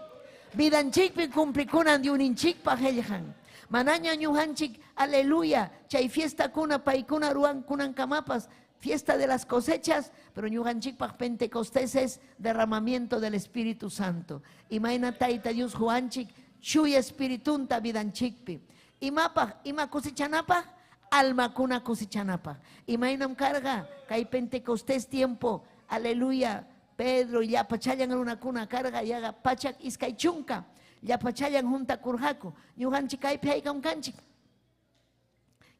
Vidanchikpi cumplikunan diuninchikpa qillqan. Manaña ñujanchik, aleluya, chay fiesta kuna paykuna ruan kunan kamapas, fiesta de las cosechas, pero ñujanchikpaq Pentecostés es derramamiento del Espíritu Santo. Imayna tayta Dios juanchik, chuy espiritunta vidanchikpi. Imapaq, ima cosechanapaq, alma kuna cosechanapaq. Imaynam carga, kay Pentecostés tiempo, aleluya, Pedro, ya pachayan una kuna carga, ya pachak iskay chunka. Ya pachayan junta kurhaku, ñujanchik kaypi haykam kanchik.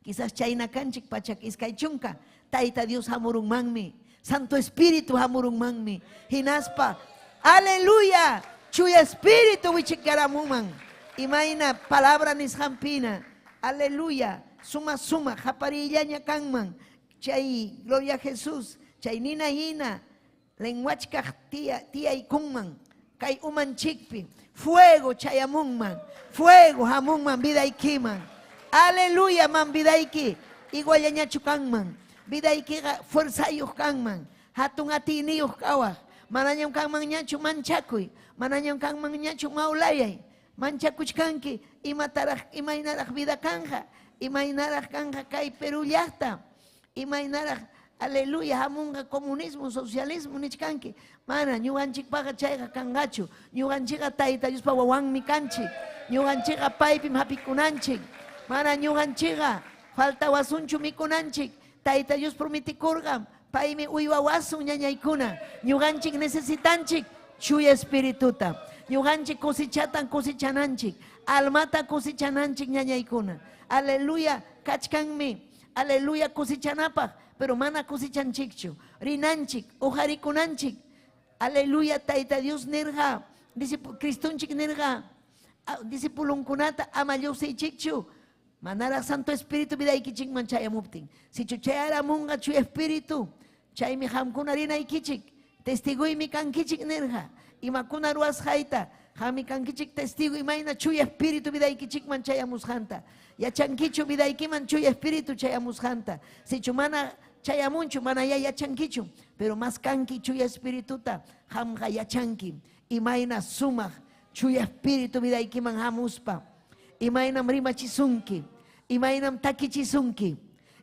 Quizás chayna kanchik pachak iskay chunka. Tayta Dios hamurunmanmi, Santo Espíritu hamurunmanmi. Hinaspa, aleluya, chuya Espíritu wichikaramuman. Imayna palabra nishampina, aleluya, suma suma, japarillaña kanman. Chay, gloria a Jesús, chay nina hina, lenguachkaj tía y kunman, kay umanchikpi. Fuego chayamunman, fuego hamunman vidaykiman. Aleluya man vidayki, igualañachu kanman. Vidayki fuerzayuq kanman, hatun atiniyuq kawaq. Manañam kanman ñachu manchakuy, manañam kanman ñachu maulayay. Manchakuchkanki, imaynaraq vida kanja, imaynaraq kanja kay Perú llaqta, imaynaraq aleluya, hamunga comunismo, socialismo, nichkanki. Mana, ñuganchikpaqa chayqa kangachu. Ñuganchikqa tayta Diospa wawanmi kanchik. Ñuganchikqa paypim hapikunanchik. Mana, ñuganchikqa falta wasunchu mikunanchik. Tayta Dios prometikurqa, paymi uywa wasun ñañaykuna. Ñuganchik necesitanchik chuy espirituta. Ñuganchik cosechatan cosechananchik. Almata cosechananchik ñañaykuna. Aleluya, kachkanmi. Aleluya, cosechanapaq. Pero mana cosechanchikchu, rinanchik, ujarikunanchik. Aleluya, tayta Dios nirga, Cristunchik nirga, discipulunkunata amayusaychikchu. Manara Santo Espíritu vidaykichik manchayamuptin. Si chuchayaramunga chu Espíritu, chaymi hamkuna rinaykichik, testiguymi kankichik nirga. Imakuna ruas hayta, hami kankichik testigo imayna chu Espíritu vidaykichik manchayamushanta. Yachankichu vidaykiman chu Espíritu chayamushanta. Si chumana chayamunchu mana ya yachankichu, pero más kanki chuya espirituta hamga yachanki. Imayna sumaq chuya espíritu vidaykiman hamuspa. Imaynam rimachisunki, imaynam takichisunki,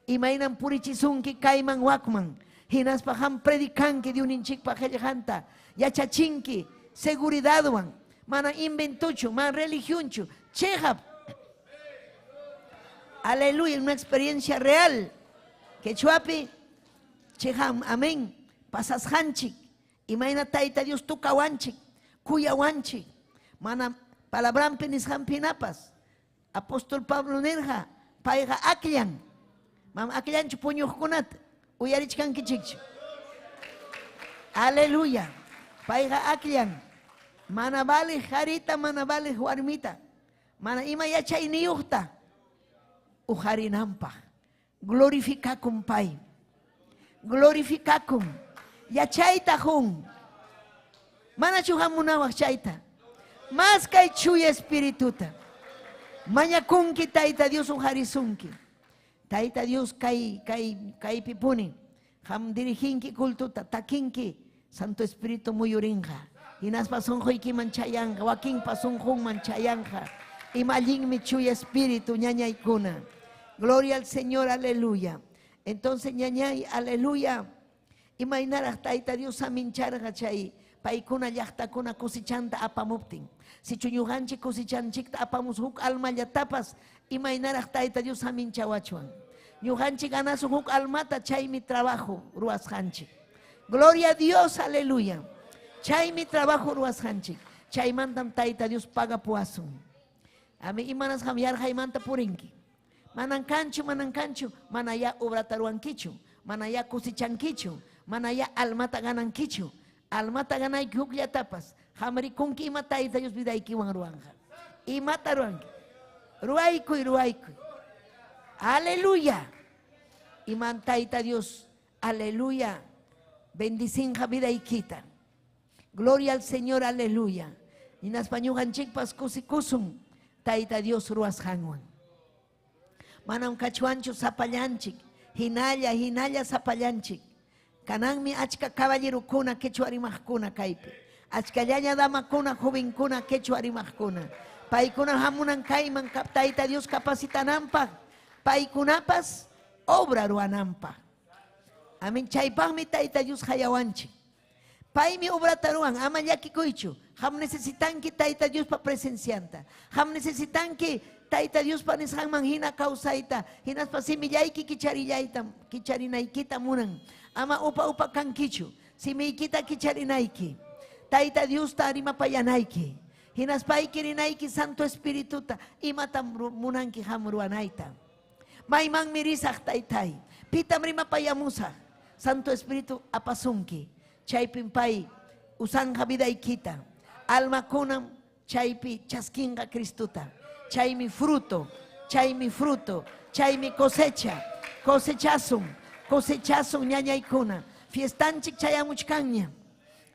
imaynam purichisunki kayman wakman. Hinaspa ham predikanki diuninchikpa qillqanta. Yachachinki seguridadwan, mana inventuchu, mana religionchu, chejap. Aleluya, una experiencia real. Quechuapi, chejam, amén, pasashanchik, imayna tayta Dios tukawanchik, kuyawanchik, mana palabrampi nishampinapas. Apóstol Pablo nirja, payga akillan, mam akillanchu puñuqkunata, uyarichkankichikchu. Aleluya, payga akillan, mana vale jarita, mana vale warmita, mana ima yachayniyuqta, ujarinanpaq. Glorificacum Pai, glorificacum, yachaita jun, mana chuhamunawak chaita, más kay chuya espirituta, mañakunki tayta Dios ujarisunki, tayta Dios kay pipuni, ham dirijinki kultuta, takinki, Santo Espíritu muyurinja, inas pasunjoyki manchayanja, wakin pasunjun manchayanja, imalinmi chuya espíritu ñañaykuna. Gloria al Señor, aleluya. Entonces, ñañay, aleluya. Imaynaraq tayta Dios amincharqa chay paykuna llaqtakuna cosechanta apamuptin. Si chuñujanchik cosechanchikta apamus huk almallatapas, imaynaraq tayta Dios aminchawachuan. Ñujanchik ganasun huk almata chaymi trabajo ruasjanchik. Gloria a Dios, aleluya. Chaymi trabajo ruasjanchik. Chaymantam Tayta Dios paga puasun. Amén. Imanas ham yarhaymanta purinki. Manankanchu, manaya obrataruankichu, manaya kusichankichu, manaya almata ganankichu, almata ganayki huklla tapas, hamri kunki ima Tayta Dios vidaykiwan ruanja. Imata ruanki, ruaykuy. Aleluya. Iman Tayta Dios, aleluya. Bendicinja vidaykita. Gloria al Señor, aleluya. Inas pañujanchikpas kusikusum, Tayta Dios ruas hanwan. Manam kachuancho sapallanchik, hinalla sapallanchik. Kananmi achka caballerukuna quechua rimajkuna kaypi. Achkallaya damakuna jovenkuna quechua rimajkuna. Paykuna hamunan kayman Tayta Dios capacitanampa. Paykunapas obra ruanampa. Amin chaypaqmi Tayta Dios hayawanchik. Paymi obrataruan, ama llakikuychu. Ham necesitanki Tayta Dios pa presencianta. Ham necesitanki Tayta Dios pa nishanman hina kausaita. Hinas pa simillayki kicharinaykita munan. Ama upa kankichu. Simiykita kicharinayki. Tayta Dios ta arimapayanayki. Hinas payki rinayki Santo Espirituta. Imatam munanki ham ruanayta. Mayman mirisaq Taytay. Pitam rimapayamusa. Santo Espíritu apasunki. Chaypin pay usanja vidaykita. Alma kunam chaypi chaskinga Cristuta. Chaymi fruto, chaymi cosechazun ñañaykuna. Fiestanchik chayamuchkanña.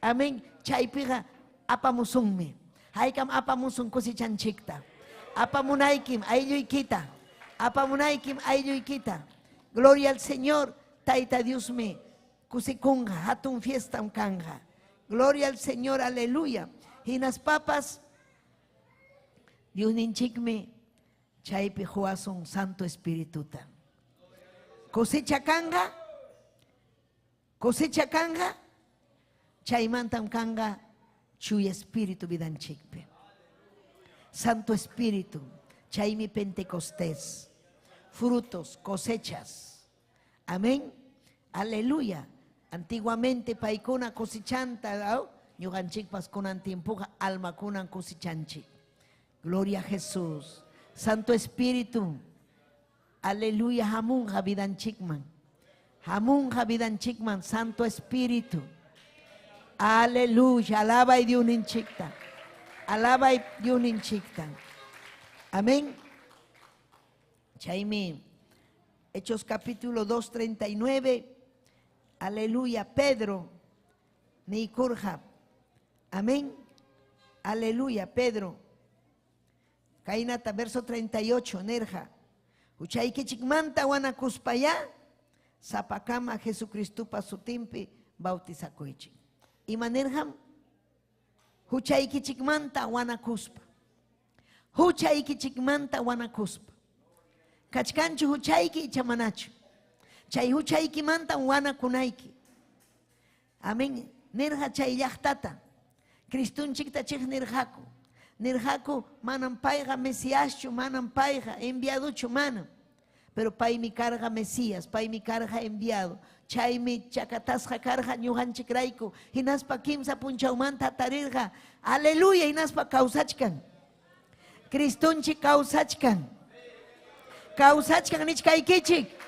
Amén. Chaypiqa apamusunmi. Haykam apamusun cosechanchikta. Apamunaykim aylluykita. Gloria al Señor, Tayta Dios me. Kusikunga, hatun fiesta kanja. Gloria al Señor, aleluya. Hinas papas, Dios ninchikme, chaypi juason Santo Espirituta. Cosecha kanga, chaymantam kanga, chuy Espíritu vidanchikpe. Santo Espíritu, chaymi Pentecostés, frutos, cosechas. Amén, aleluya. Antiguamente paikuna cosechanta, ñuganchikpas kunan tiempuja alma kunan cosechanchik. Gloria a Jesús. Santo Espíritu, aleluya, hamunja vidanchikman. Santo Espíritu. Aleluya, alaba y Dios ninchikta. Amén. Chaymi, Hechos capítulo 2:39. Aleluya, Pedro, Neikurja. Amén. Aleluya, Pedro. Kainata, verso 38, Nerja. Uchayki chikmanta wanakuspaya, sapakama Jesucristo pasutimpi bautizakuichi. Imanerham, huchayki chikmanta wanakuspa. Kachkanchu huchayki ichamanachu. Chay huchayki manta wanakunayki. Amén. Nerja chay llaqtata. Cristunchikta chik nirjaku manam payqa Mesíaschu, manam payqa enviaduchu manam. Pero paymi karqa Mesías, paymi karqa enviado. Chaymi chakatasqa karqa ñuqanchikrayku. Hinaspa kimsa punchawmanta tarirqa. Aleluya, hinaspa kawsachkan. Cristunchik kawsachkan. Kawsachkan nichkaykichik.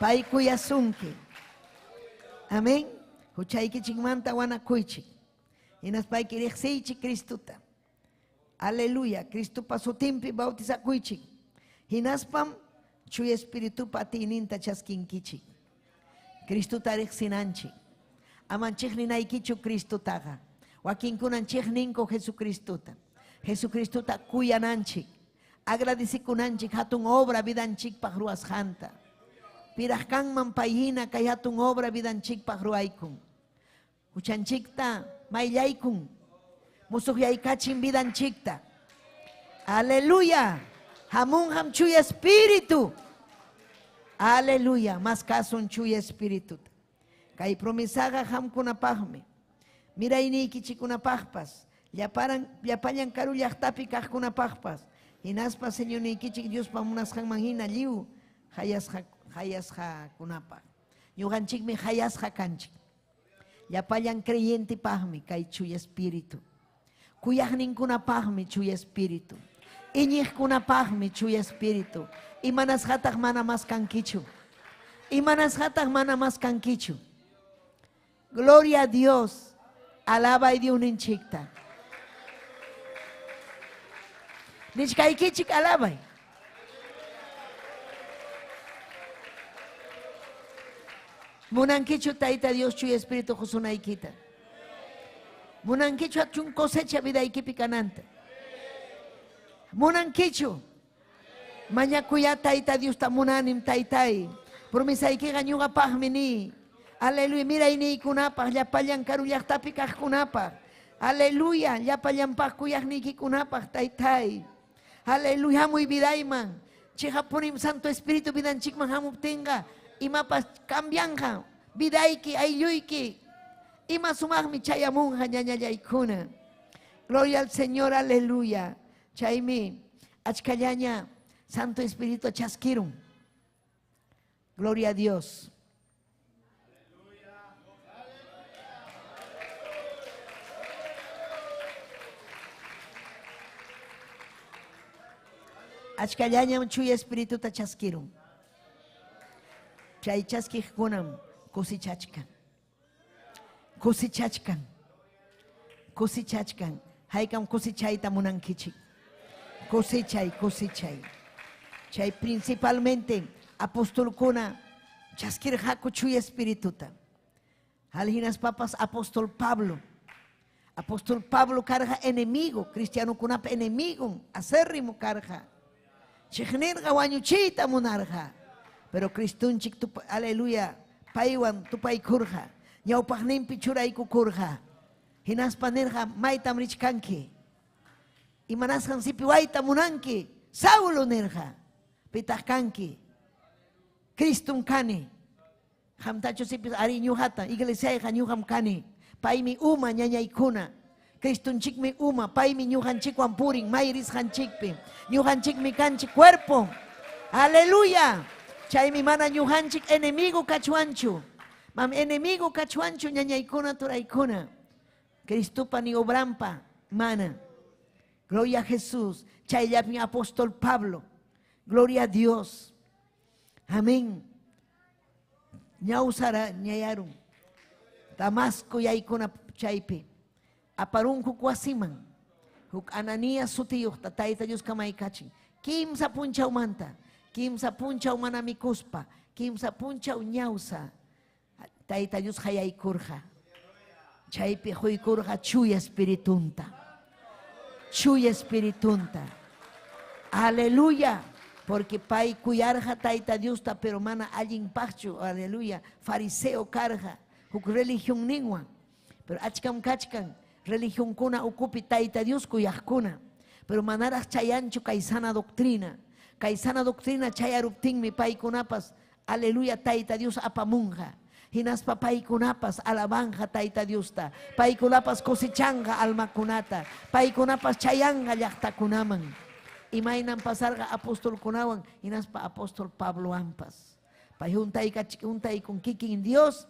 Pay kuyasunki. Amén. Huchaykichik manta wanakuychik. Inas pay kirixsiychik Cristuta. Aleluya. Cristo pasutimpi bautizakuychik. Hinaspam chuy Espíritu patininta chaskinkichik. Cristuta rixsinanchik. Amanchik ninaykichu Cristutaga. Wakinkunan ninko Jesucristuta. Jesucristuta kuyananchik. Agradecikunanchik hatun obra vidanchik pagruas janta. Pirajkanman payhina kay hatun obra vidanchikpaq ruwaykun. Huchanchikta mayllaykun. Musuqyaykachin vidanchikta. Aleluya. Hamunham chuy Espíritu. Aleluya. Mas kasun chuy Espíritu. Kay promisaga hamkunapaqmi. Miraynikichikunapaqpas. Llapañan karu llaqtapi kaqkunapaqpas. Hinaspa Señor nikichik Dios pamunasqanman hina lliw hayasqa kunapa. Ñuqanchikmi hayasqa kanchik. Yapayan creyente pahmi, kay chuy espíritu. Kuyah ningkuna pahmi, chuy espíritu. Iñih kuna pahmi, chuy espíritu. Imanas hatag mana mas kankichu. Imanas hatag mana mas kankichu. Gloria a Dios. Alaba y Dios ninchikta. Nishkai kichik alabay. Munankichu taita Dios chuy espíritu josunaikita. Munankichu achun cosecha vida ikipi kananta. Munankichu. Mañakuya taita Dios ta munanim taitai. Promisaiki gañuga pahmini. Aleluya, mira ini kunapa, ya payan karuyah tapi kah kunapa. Aleluya, ya payan pah kuyah niki kunapa taitai. Aleluya, muy vidaiman. Chihapunim Santo Espíritu vidan chikman hamuk tenga. Imapas cambianja, vidaiki, ayuyki. Ima sumagmi chayamunja ñañayaykuna. Gloria al Señor, aleluya. Chaymi, achkallaña, Santo Espíritu chasquirum. Gloria a Dios. Achkallaña chuy espíritu tachasquirum. Chay chaskijkunam kusicachkan. Kusicachkan. Kusicachkan. Haykam kusichay munankichik. Kusichay. Chay principalmente apostolkuna chaskirjaku chuy espirituta. Alhinas papas apóstol Pablo. Apóstol Pablo carga enemigo, cristiano kunap enemigo, acérrimo carga. Chiknerga wañuchita munarja. Pero Cristunchik, aleluya, paiwan tupay kurja. Ñawpajnin pichurayku kurja. Hinaspanerja maitam richkanki. Imanaskan sipiwaita munanki. Saulo nerja. Pitahkanki. Cristum kani. Hamtacho sipis ari ñuhata. Iglesia ñuham kani. Paimi uma ñañaykuna. Cristunchikmi uma. Paimi ñuhanchik wampurin. Mayris hanchikpi. Ñuhanchikmi kanchik cuerpo. Aleluya. Chaymi mana ñuhanchik enemigo cachuanchu. Mam enemigo cachuanchu ñañaykuna turaykuna. Cristupa ni obrampa mana. Gloria a Jesús. Chayllapi apóstol Pablo. Gloria a Dios. Amén. Ñausara ñayarum. Damasco yaykuna chaypi. Aparunku kuasiman. Huk Ananías sutiyuq tayta Dios kamaykachin. Kimsa punchaw manta. Kimsa punchaw manamikuspa, kimsa punchaw ñawsa. Tayta Dios hayaykurja. Chaypi huykurja chuy espiritunta. Chuy espiritunta. Aleluya. Porque pay kuyarja tayta Dios ta pero mana allin pachu. Aleluya. Fariseo karja. Huk religión ningwan. Pero achkam kachkan. Religión kuna ukupi tayta Dios kuyajkuna. Pero manaras chayanchu kay sana doctrina. Kay sana doctrina chayaruptinmi paykunapas, aleluya, tayta Dios apamunja. Hinaspa paykunapas alabanja tayta Diosta. Paykunapas cosechanga almakunata. Paykunapas chayanga llaqtakunaman. Imaynan pasarga apóstol kunawan, hinaspa apóstol Pablo ampas. Pay juntay con kikin Dios,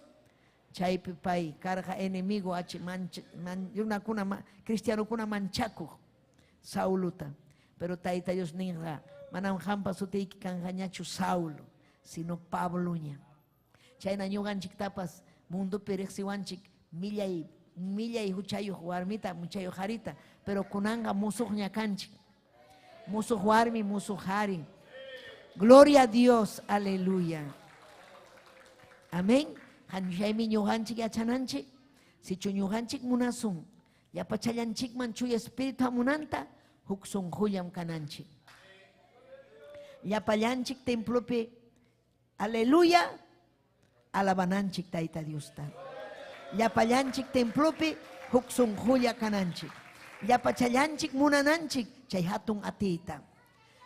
chaypi pay carga enemigo achi cristiano kuna manchaku Sauluta. Pero tayta Dios ninga. Manam hampa sutiki kangañachu Saulo, sino Pabloña. Chayna ñuganchik tapas mundo perexiwanchik millay huchayo warmita, muchayo harita, pero kunanga musuq ñakanchik. Musuq warmi, musuq hari. Gloria a Dios, aleluya. Amén. Hanchaymi ñuganchik yachananchik, sichu ñuganchik munasun, yapachallanchik manchuy espíritu amunanta, huksun huyam kananchik. Yapallanchik templopi, aleluya, alabananchik tayta Diosta. Yapallanchik templopi, huksun huya kananchik. Yapachallanchik munananchik, chay hatun atita.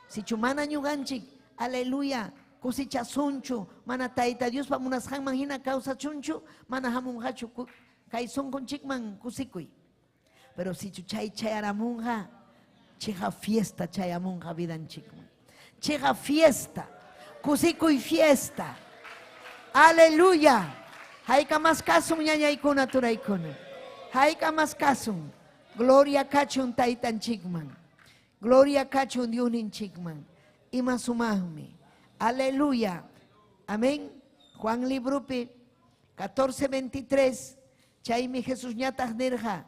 Si chumana ñuganchik, aleluya, kusichasunchu, mana tayta Dios pa munashan manhina causa chunchu, mana hamunhachu, kay sonkonchikman kusikuy. Pero si chuchay chayaramunha, cheja fiesta chayamunha vidanchikman. Llega fiesta, cusico y fiesta. Aleluya. Haika mas kasum ñañaykuna turaykuna. Haika mas kasum. Gloria kachun taytanchikman. Gloria kachun Diosninchikman. Ima sumahmi. Aleluya. Amén. Juan librupi 14:23. Chaymi Jesús ñataq nirqa.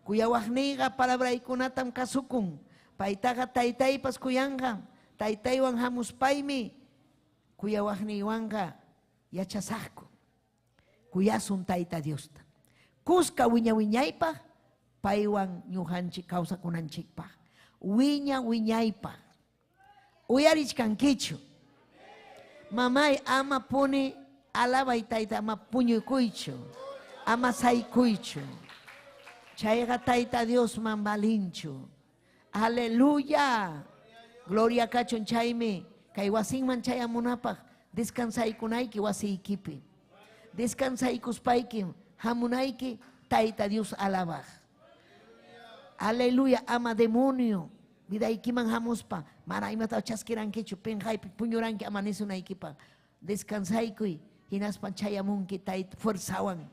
Kuyawaqniyqa palabraykunatam kasukun. Paytaqa taytaypas kuyanqa. Taytaywan hamuspaymi. Kuyawaqniywanqa yachasaqku. Kuyasun tayta Diosta. Kuska wiñaypaq. Paywan ñuqanchik kawsakunanchikpaq. Wiñaypaq. Uyarichkankichu. Mamay ama pone alabay tayta ama puñukuychu. Ama saykuychu. Chayqa tayta Dios mambalinchu. Aleluya. Gloria kachun chaymi. Kay wasinman chayamunapaq. Descansaykunayki wasiykipi. Descansaykuspayki. Hamunayki tayta Dios alabaq. Aleluya. Ama demonio. Vidaykiman hamuspa. Mana imata chaskirankichu. Penjaypi puñuranki amanesunaykipa. Descansaykuy. Hinaspan chayamunki tayta fuerzawan.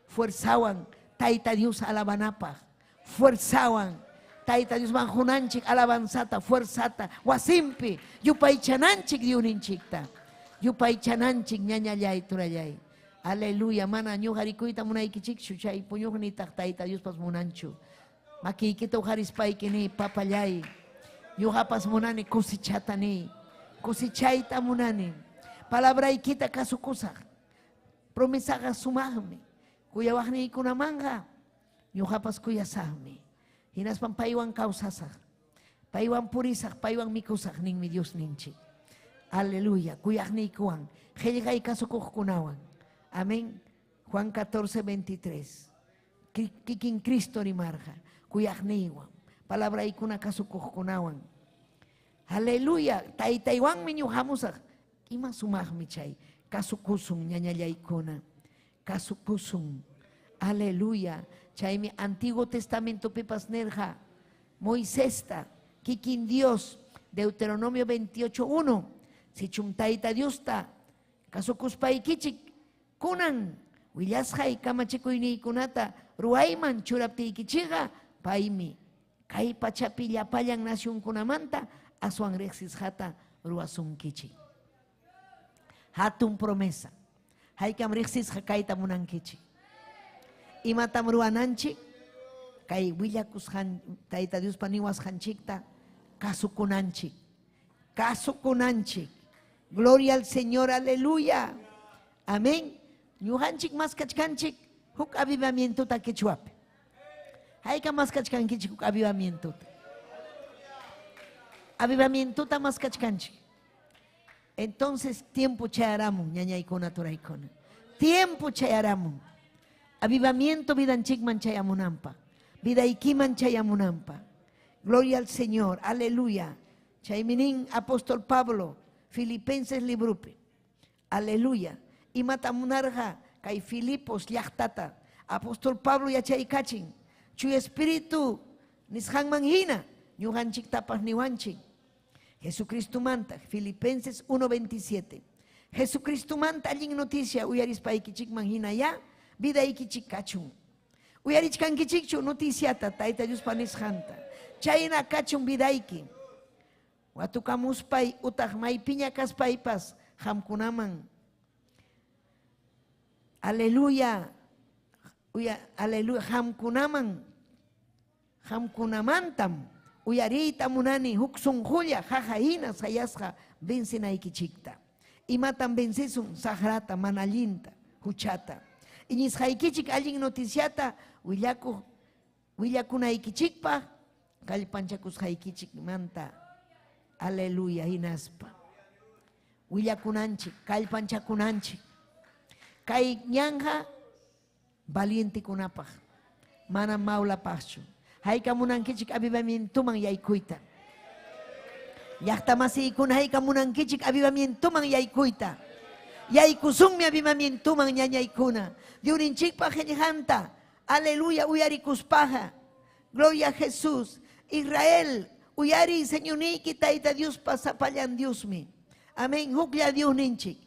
Fuerzawan. Tayta Dios alabanapaq. Fuerzawan. Tayta Dios manjunanchik alabanzata. Fuerzata. Wasimpi. Yupaychananchik Diosninchikta. Yupaychananchik ñañallay turallay. Aleluya. Mana ñuqarikuyta munaykichikchu. Chay puñuqnitaq tayta Dios pas munanchu. Makiykita uqarispayki ni papallay. Ñuqapas munani kusichata ni. Kusichayta munani. Palabraykita kasukusaq. Promesaqa sumaqmi. Kuyawaqniykunamanqa. Ñuqapas kuyasaqmi. Hinaspan paywan kawsasaq. Paywan purisaq, paywan mikusaq ninmi Diosninchik. Aleluya. Kuyaqniykuwan. Qillqay kasukuqkunawan. Amén. Juan 14:23. Kikin Cristo rimarqa. Kuyaqniywan. Palabraykuna kasukuqkunawan. Aleluya. Taytaywanmi ñuqamusaq. Ima sumaqmi chay. Kasukusun ñañallaykuna. Kasukusun. Aleluya. Chaymi Antiguo Testamento pipas nerja. Moisesta. Kikin Dios. Deuteronomio 28:1. Si chumtayta Diosta. Kasukuspaykichik. Kunan. Willasqay kamachikuynikunata. Ruayman churaptiykichiqa. Paymi. Kay pachapi llapallan nacionkunamanta. Aswan riqsisqata ruwasunkichik. Hatun promesa. Haykam riqsisqa kayta munankichik. Imatam ruwananchik. Kay willakusqan tayta Dios paniwasqanchikta. Kasukunanchik. Kasukunanchik. Gloria al Señor, aleluya. Amén. Ñuqanchik maskachkanchik huk avivamientuta quechuapi. Hayka maskachkankichik huk avivamientuta. Avivamientuta maskachkanchik. Entonces tiempo chayaramun ñañaykuna turaykuna. Tiempo chayaramun. Avivamiento vidanchikman chayamunampa. Vidaykiman chayamunampa. Gloria al Señor, aleluya. Chayminin apóstol Pablo, Filipenses librupi. Aleluya. Y matamunarja kay Filipos llaqtata. Apóstol Pablo yachaykachin. Chuy espíritu nisqanman hina. Ñuqanchik tapas niwanchik. Jesucristo manta, Filipenses 1:27. Jesucristo manta allin noticia uyarispaykichikman hina ya. Vidaykichik kachun. Uyarichkankichikchu noticiata tayta Dios panisqanta. Chayna kachun vidayki. Watukamuspay utaq maypiña kaspaypas hamkunaman. Aleluya. Aleluya. Hamkunamantam. Uyarita munani huksun julia jajahina sayasqa vencinaykichikta. Imatan vencisun sagrata manalinta huchata. Inisqaykichik allin noticiata willakunaykichikpa kallpanchakusqaykichik manta. Aleluya hinaspa. Willakunanchik kallpanchakunanchik. Kay ñanja valientikunapaq. Mana maulapaqchu. Hayka munankichik avivamientoman yaykuyta. Llaqta masiykuna hayka munankichik avivamientoman yaykuyta. Yaykusunmi avivamientoman ñañaykuna. Diosninchikpaq qillqanta. Aleluya uyarikuspaqa. Gloria a Jesús. Israel uyari Señorniki tayta Dios pasapallan Diosmi. Amén. Huklla Diosninchik.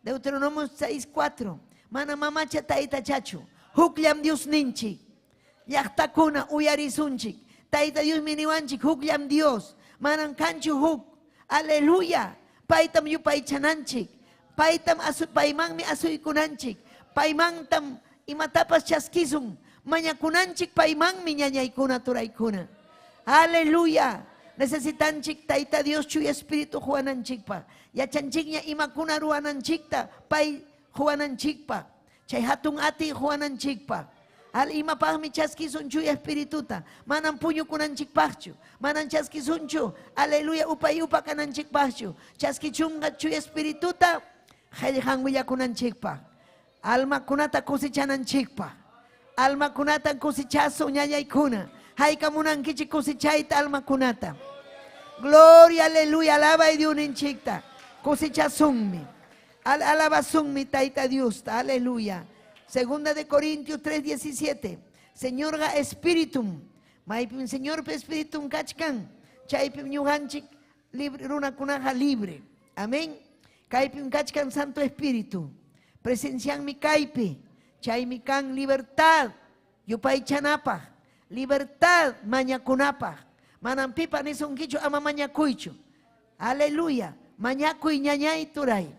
Deuteronomio 6:4. Mana mamacha taita chachu. Huklam Dios ninchik. Llaqtakuna uyarisunchik. Taita Dios miniwanchik. Huklam Dios. Manan kanchu huk. Aleluya. Paitam yupaychananchik. Paimangmi asuykunanchik. Paimantam imatapas chaskisun. Mañakunanchik paimangmi ñañaykuna turaykuna. Aleluya. Necesitanchik taita Dios chuy espíritu juananchikpa. Yachanchikña imakuna ruananchikta pay juananchikpa. Chay hatun ati juananchikpa. Al imapaqmi chaskisun chuy espirituta. Manan puñukunanchikpaqchu. Manan chaskisunchu. Aleluya upay upa kananchikpaqchu. Chaskichunga chuy espirituta. Qhillqan willakunanchikpa. Alma kunata kusichananchikpa. Alma kunata kusichasun ñañaykuna. Haykamunankichik kusichayta alma kunata. Gloria, aleluya, alaba y Dios ninchikta. Kusichasunmi. Alabasunmi taita Dios, aleluya. Segunda de Corintios 3:17. Señor ga espíritum. Maipim Señor pe espíritum kachkan. Chaypim ñuganchik libre runa kunaja libre. Amén. Kaipim kachkan Santo Espíritu. Presencian mi kaipi. Chaymi kan libertad. Yupay chanapa. Libertad mañakunapa. Manampipa ni sonquicho ama mañacuicho. Aleluya. Mañacuy ñañay turay.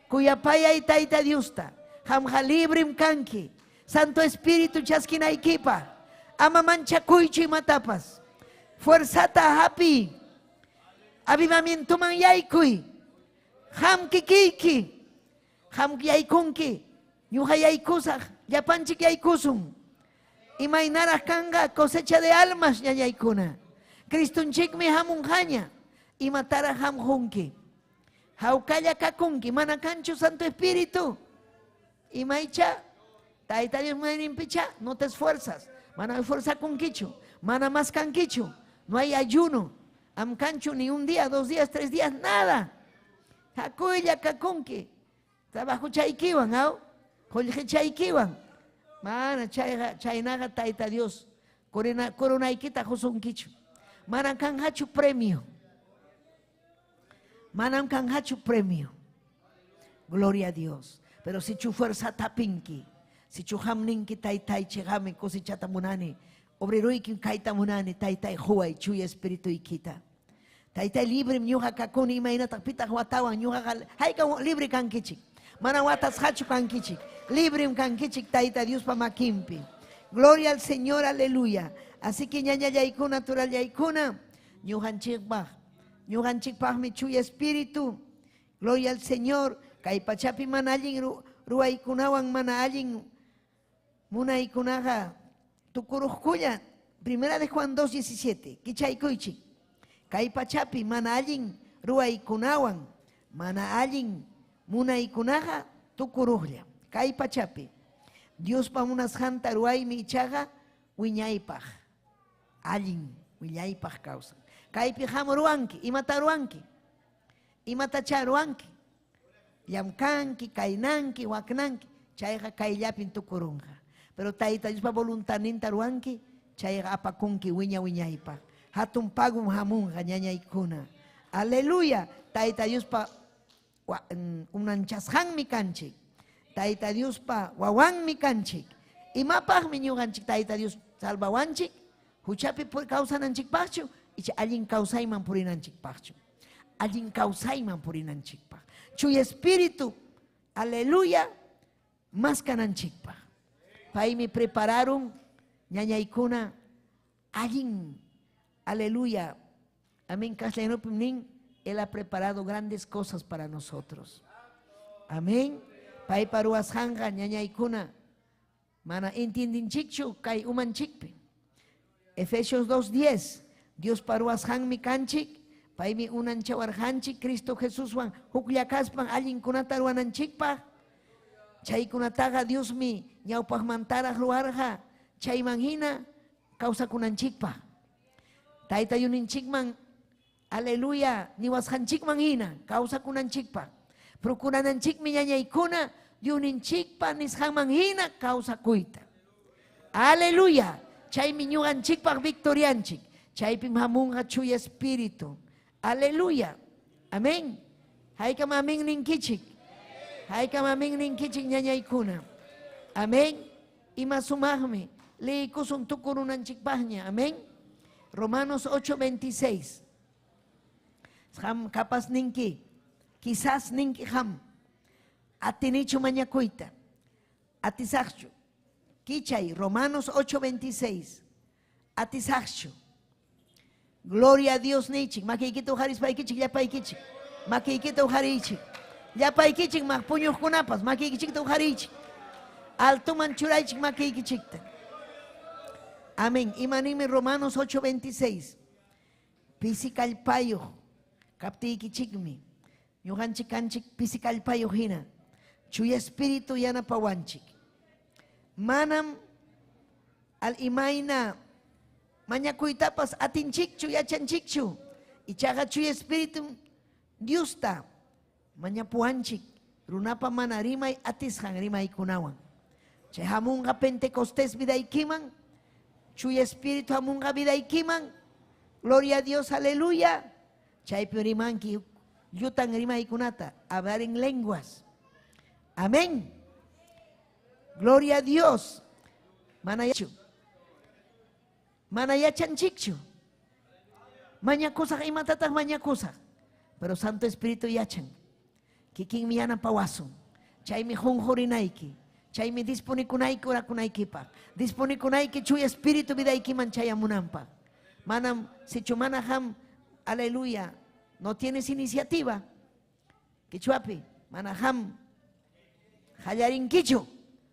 Cuyapaya y taita diusta. Hamja librim kanki. Santo Espíritu chaskinaykipa. Ama manchacuicho y matapas. Fuerzata happy. Avivamiento man yaykuy. Ham kikiki. Ham yaykunki. Ñuja yaykusaj. Yapanchik yaykusum. Imainaras kanga cosecha de almas ñañaykuna. Cristunchikmi hamunjaña. Y matara hamjunki. Haukalla kakunki. Manacancho Santo Espíritu. Y maicha. Taita Dios picha. No te esfuerzas. Mana esfuerza kunkichu. Mana más kankichu. No hay ayuno. Amcancho ni un día, 2 días, 3 días. Nada. Hakuilla kakunki. Trabajo chaykiwan, ¿no? Jolje chaykiwan. Mana chaynaga taita Dios. Coronaikita josunkichu. Manan kanhachu premio. Manan kanhachu premio. Gloria a Dios. Pero si chu fuerza tapinki. Si chu hamninki taitai chegame cosichata munani. Obreroiki kaita munani taitai huay chuy espíritu ikita. Taitai libre nyuha kakuni imaina takpita huatawan nyuha haika libre kankichik. Mana watas hachu kankichik. Libre kankichik taita Dios pamakimpi. Gloria al Señor, aleluya. Así que ñaña yaikuna, natural yaikuna. Ñuhanchikpah mi chuy espíritu. Gloria al Señor. Kaipachapi manallin ruaikunawan manallin. Munaikunaga. Tukurujkuya. Primera de Juan 2:17. Kichaykuichik. Kaipachapi manallin ruaikunawan. Manallin munaikunaga tukurujya. Kaipachapi. Dios pa unas janta ruaymi ichaga wiñaypaj. Allin wiñaypaj causa. Kaipi hamuruanki, imataruanki. Imatacharuanki. Yamkanki, kainanki, waknanki. Chayga kaillapin tukurunja. Pero taita Dios pa voluntaninta ruanki. Chayga apakunki wiñaypaj. Hatun pagum hamunja ñañaykuna. Aleluya. Taita Dios pa unanchasjan mi kanchik. Taita Dios pa wawan mi kanchik. Imapaj mi ñuganchik taita Dios salvawanchik. Huchapi por causananchik pachu. Icha allin causayman purinanchik pachu. Allin causayman purinanchik pa. Chuy espíritu. Aleluya. Más kananchik pa. Pay me prepararon ñañaykuna. Allin. Aleluya. Amén. Kaslenopimnin. Él ha preparado grandes cosas para nosotros. Amén. Pai paruas hanga ñañaykuna. Mana entienden chichu kai uman chikpe. Efesios 2:10. Dios paruas hang mi kanchik. Pai mi unan chawarhanchik. Cristo Jesús wan huklakaspan allin kunata ruanan chikpa. Chay kunataga Dios mi ñaupaj mantara ruarja. Chay manhina causa kunan chikpa. Taita yunin chikman. Aleluya, ni washanchik manhina, causa kunanchikpa. Procurananchik mi ñañaykuna, diuninchikpa nishan manhina, causa kuita. Aleluya, chay mi ñuganchikpa victorianchik, chay pim hamunga chuy espíritu. Aleluya, amén. Haykam amén ninkichik. Haykamamin ninkichik ñañaykuna. Amén. Ima sumaqmi. Leikusun tukurunanchikpaqña. Amén. Romanos 8:26. Ham kapas ninki. Quizás ninki ham. Atinichu mañakuyta. Atisakchu. Kichay. Romanos 8:26. Atisakchu. Gloria a Dios nichik. Makiykita uharis paykichik yapaykichik. Makiykita uharichik. Yapaykichik mak puñuq kunapas. Makiykichikta uharichik. Altuman churaychik makiykichikta. Amén. Imanimi Romanos 8:26. Pisikallpayuq kaptiykichikmi. Ñuqanchik kanchik pisikallpayuq hina. Chuya espíritu yanapawanchik. Manam al imayna mañakuytapas atinchikchu yachanchikchu. Ichaqa chuya espíritu Diosta mañapuanchik. Runapa mana rimay atishan rimaykunawan. Chay hamunqa Pentecostés vidaykiman. Chuya espíritu hamunqa vidaykiman. Gloria a Dios, aleluya. Chaypi rimanki yutan rimaykunata. Hablar en lenguas. Amén. Gloria a Dios. Manayachu. Manayachanchikchu. Mañakusaq imatataq mañakusaq. Pero Santo Espíritu yachan. Kikin miyana pawasun. Chaymi junjurinayki. Chaymi disponikunayki urakunaykipa. Disponikunayki chuya Espíritu vidaykiman chayamunanpa. Manam, si chumanaham, aleluya, no tienes iniciativa. Kichuapi, manaham, hallarinkichu.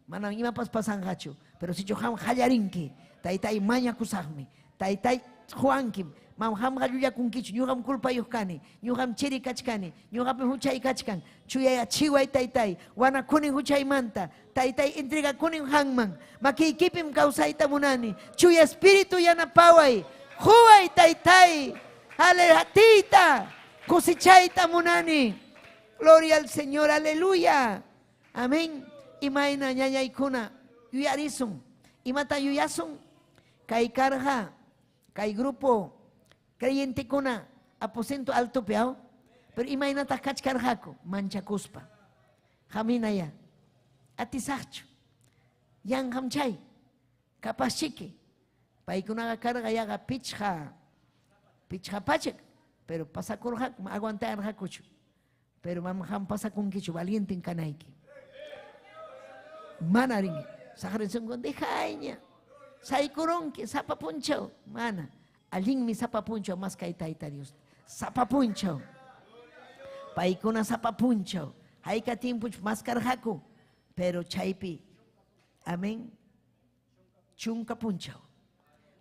Manam imapas pasangachu. Pero si chuham hallarinki, taytay mañakusaqmi. Taytay juankim. Mamham galluya kunkichu, ñuqam culpayuqkani, ñuqam chiri kachkani, ñuqam huchay kachkan, chuyaya chiway taytay, wanakunin huchaymanta, taytay entregakunin hanman, makiykipim kawsayta munani, chuya espíritu yanapaway, huway taytay, hatita, cosechayta munani. Gloria al Señor, aleluya. Amén. Imayna ñañaykuna, yuyarisun, imata yuyasun, kay karja, kay grupo, creyente kuna aposento alto peao, pero imaynata kachkarjako manchakuspa. Jaminaya, atisachu, yang hamchay, kapashiki, paikunaga carga yaga pichha pachek, pero pasakurjak, aguantar jacucho, pero mamham pasakunkichu, valiente en canaiki. Manaring, saharenson con dejaña, saikuronki, sapapuncho, mana. Alin mi sapapuncho mas kay tayta Dios. Sapapuncho. Paikuna sapapuncho. Haika timpuch mas karhaku. Pero chaypi. Amén. Chunka puncho.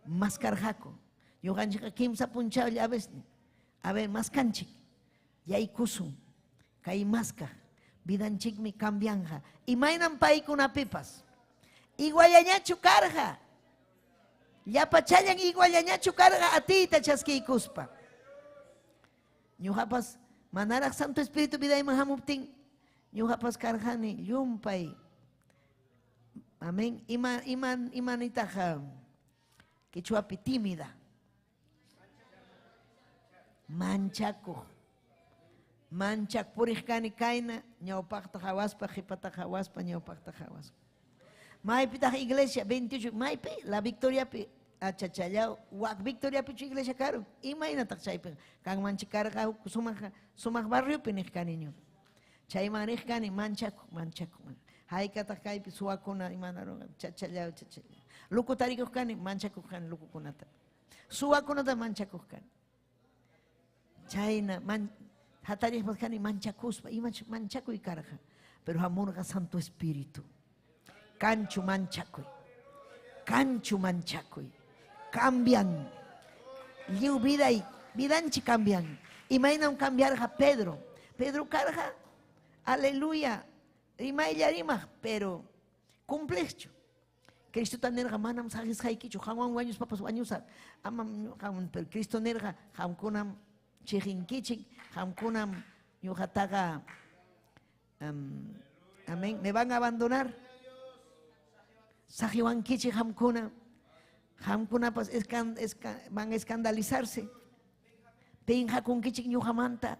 Mas karhaku. Yoganchika kim sapuncho ya ves. A ver, mas kanchik. Yay kusum. Kay maska. Vidanchik mi cambianja. Y mainan paikuna pipas. Iguayaña chukarja. Ya pachayan igualañachu carga a ti tachasquicuspa. Ñujapas manarak Santo Espíritu vida imahamuptin. Ñujapas carjani yumpay. Amén. Imanitaja. Quichuapi tímida. Manchaco. Manchak purihkani kaina. Ñaupakta jawaspa, jipata jawaspa, ñaupakta jawaspa. Maipi ta iglesia 28, maipi la Victoria pi achachallao, wak Victoria pi iglesia caro. Imaina tak chaypi kang manchikar ka sumak barrio pinihkaniño. Chay manihkani manchaku. Haika tak kaypi suwakuna imanaron chachallao. Luku tarikuhkani manchakuhkani lukukunata. Suwakunata manchakuhkani. Chayna hatarihkani manchakuspa, manchakuy karja. Pero hamurga Santo Espíritu. Cancho manchacoy. Cambian. Liu vida y vidanchi cambian. Imagina cambiar a Pedro. Pedro carga. Aleluya. Rima y yarima. Pero complejo. Cristo tanerga manam sagis haikicho. Hawan waños papas waños. Amam pero Cristo nerga. Hamkunam chijinkichik. Hamkunam yuhataga. Amén. Me van a abandonar. Sajiwan kichi hamkuna pues van a escandalizarse. Pinja kun kichik ñuhamanta,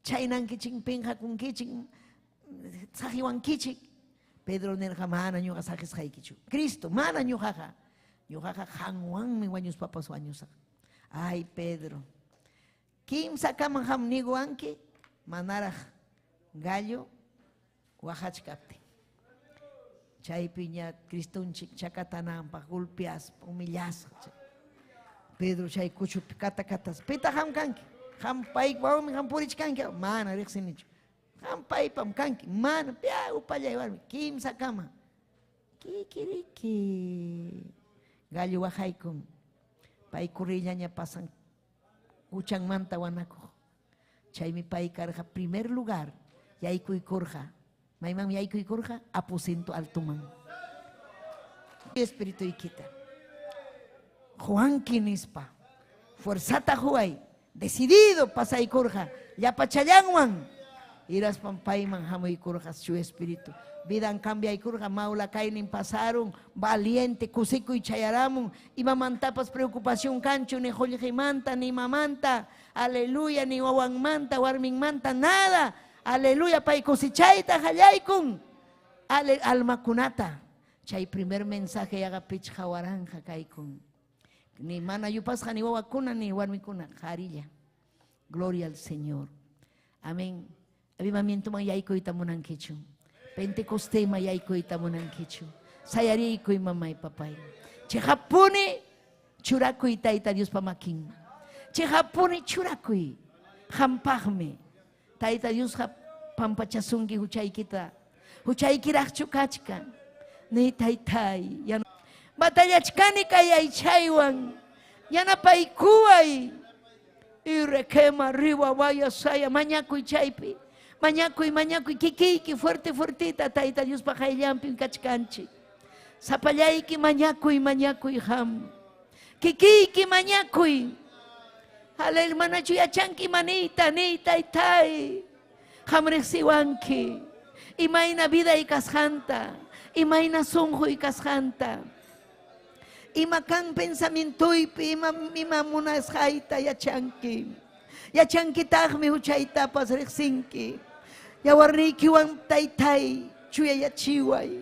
chainan kichik pinja kun kichik sajiwan kichik. Pedro nerja mana ñuqa sakis haykichu. Cristo mana ñuqaqa. Ñuqaqa hanwanmi wañuspapas wañusaq. Ay Pedro. Kimsa kaman ham niguanki manaraj gallo wajachkaptin. Chaypiña Cristunchik chakatanampa golpeaspa humillasqa. Pedro chay kuchupi kata-katas. Pita ham kanki. Ham payk wawmi ham purich kanki. Mana riqsinichu. Ham paypam kanki. Mana pia upallay warmi. Kimsa kama. Kikiriki. Gallo wajaykun. Pay kurrillaña pasan. Uchan manta wanakuj. Chaymi pay karja primer lugar. Yaykuykurja. Mayman yaykuykurja aposento altuman. Espíritu ikita. Juan Kinispa. Fuerzata juay. Decidido pasaykurja. Yapachayangwan. Iras pampayman hamuykurja su espíritu. Vidan cambia y curja maula kainin pasaron valiente kusiku y chayaramun y mamantapas preocupación cancho ni manta ni mamanta aleluya ni wawan manta warmin manta nada aleluya pay kusichaita hallaykun alma kunata chay primer mensaje haga pich jawaranja kaikun ni mana yupasja ni wawakuna ni warmikuna jarilla gloria al Señor amén avivamiento mayayko itamunan kichu Pentecoste mayayko itamunan kichu. Sayariko y mamá y papá. Chejapuni churaku itaita Dios pamakin. Chejapuni churaku hampagme. Taita Dios pampachasungi huchay kita. Huchay kirach chukachka. Ni taitai. Batalla chkani kayay chaywan. Yana paikuay. Y requema riwa vaya saya mañaku y chaypi. Mañacuy, kikiki, fuerte, fuertita, taita Dios pajayampi, kachkanchi. Zapallayki, mañacuy, ham. Kikiki, mañacuy. Halel manachu yachanki, manita, ni taitai. Hamrexiwanki. Imaina vida y casjanta. Imaina sunjo y casjanta. Imakan pensamiento y ima munas jaita yachanki. Yachanki tajmi huchayta pasrexinki. Yawarnikiwan taytay, chuya yachiway.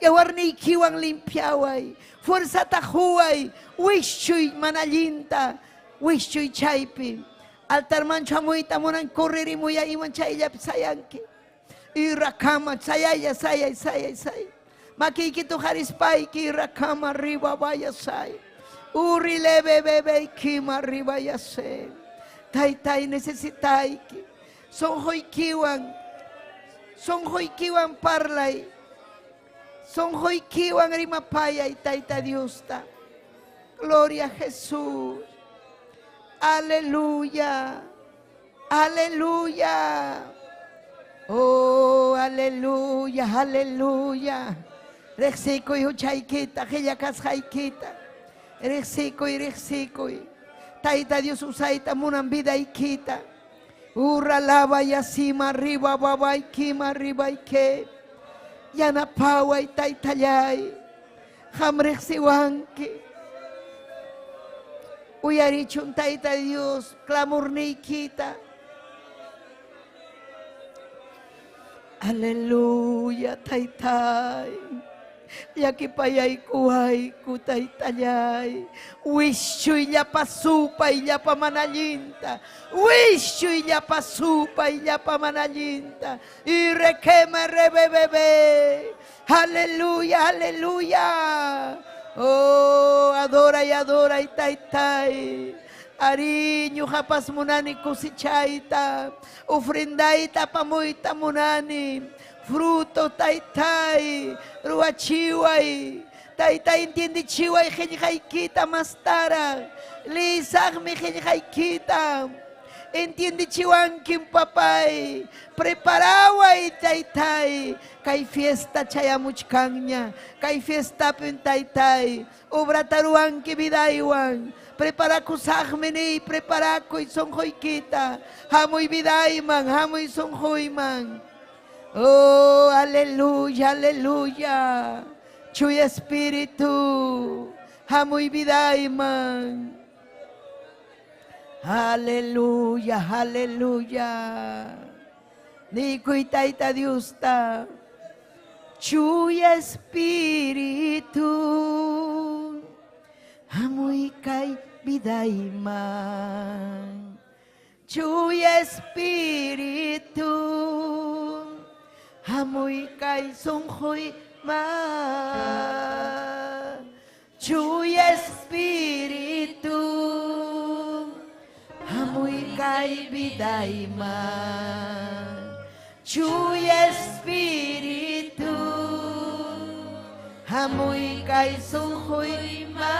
Yawarnikiwan limpiaway. Fuerza tajuay, wischuy manallinta, wischuy chaypi. Altarmancho amuita monan correr y muya iwan chaylap sayanki. Irakama sayaya sayay. Makiki tu harispayki irakama arriba vaya say. Uri leve bebe kima arriba ya say. Taitai necesitayki. Son hoikiwan parlay. Son hoikiwan rimapaya y taita Diosta. Gloria a Jesús. Aleluya. Aleluya. Oh, aleluya, aleluya. Rexiko y huchaykita, hellakas haykita. Rexiko y Taita Dios usaita munan vida y quita. Urra lava y asima arriba baba y kima arriba y que. Yana pawa y taitayay. Hamrexiwanki. Uyarichun taita Dios. Clamor ni quita. Aleluya taitai. Yaki payay kuhay kutaytayay. Wishuy llapa supa y llapa manalinta. Wishuy llapa supa y llapa manalinta. Y requeme rebebebe. Aleluya, aleluya. Oh, adora y taitai. Ariño japas munani kusichaita. Ofrendaita pamuita munani. Fruto taitai, ruachiway, taitai entiende chiway, genjaikita mastara, lisag mi genjaikita, entiende chiwankin papay, preparaway taitai, kay fiesta chayamuchkanya, kay fiesta pentaitai, obrataruanki vidaywan, preparakusagmeni, preparakoy sonjoikita, hamoy vidayman, hamoy sonjoyman. Oh, aleluya, aleluya. Chuy espíritu. Hamuy vidayman. Aleluya, aleluya. Ni kuitaita Dios ta. Chuy Espíritu. Amoy kay bidayman. Chuy Espíritu. Amoy kay sunghoy ma. Chuy Espíritu. Amoy kay bidayman. Chuy Espíritu. Amoy kay sunghoy ma.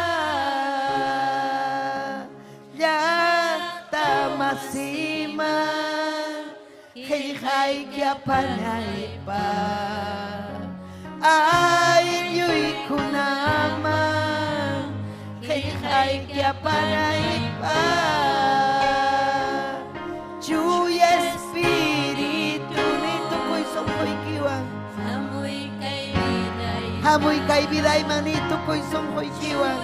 Yata masima. Hey kya panay pa. Ay yuy kunama. Hey kya panay pa. Chuy Espíritu. Nito ko'y sunghoy kiwang. Hamoy kay biday manito ko'y sunghoy kiwang.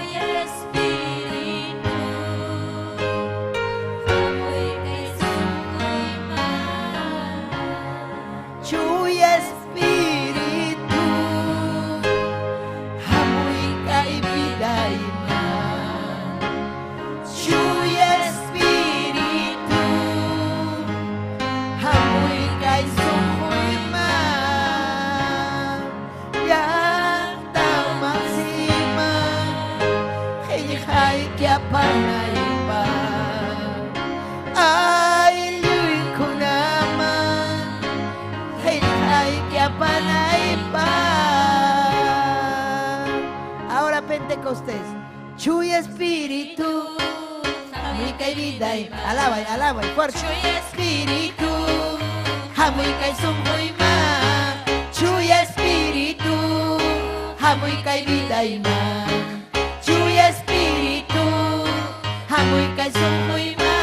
Chuy Espíritu, amoy kay biday man. Chuy Espíritu, amoy kay sunghoy man. Yata maksima, hay kya panay pa. Ay luy ko naman. Ay, que apanay pa. Ahora Pentecostés. Chuy Espíritu. Amoy kay biday. Alaba, alaba, fuerte. Chuy Espíritu. Amoy kay sunghoy ma. Chuy Espíritu. Amoy kay biday ma. Chuy Espíritu. Amoy kay sunghoy ma.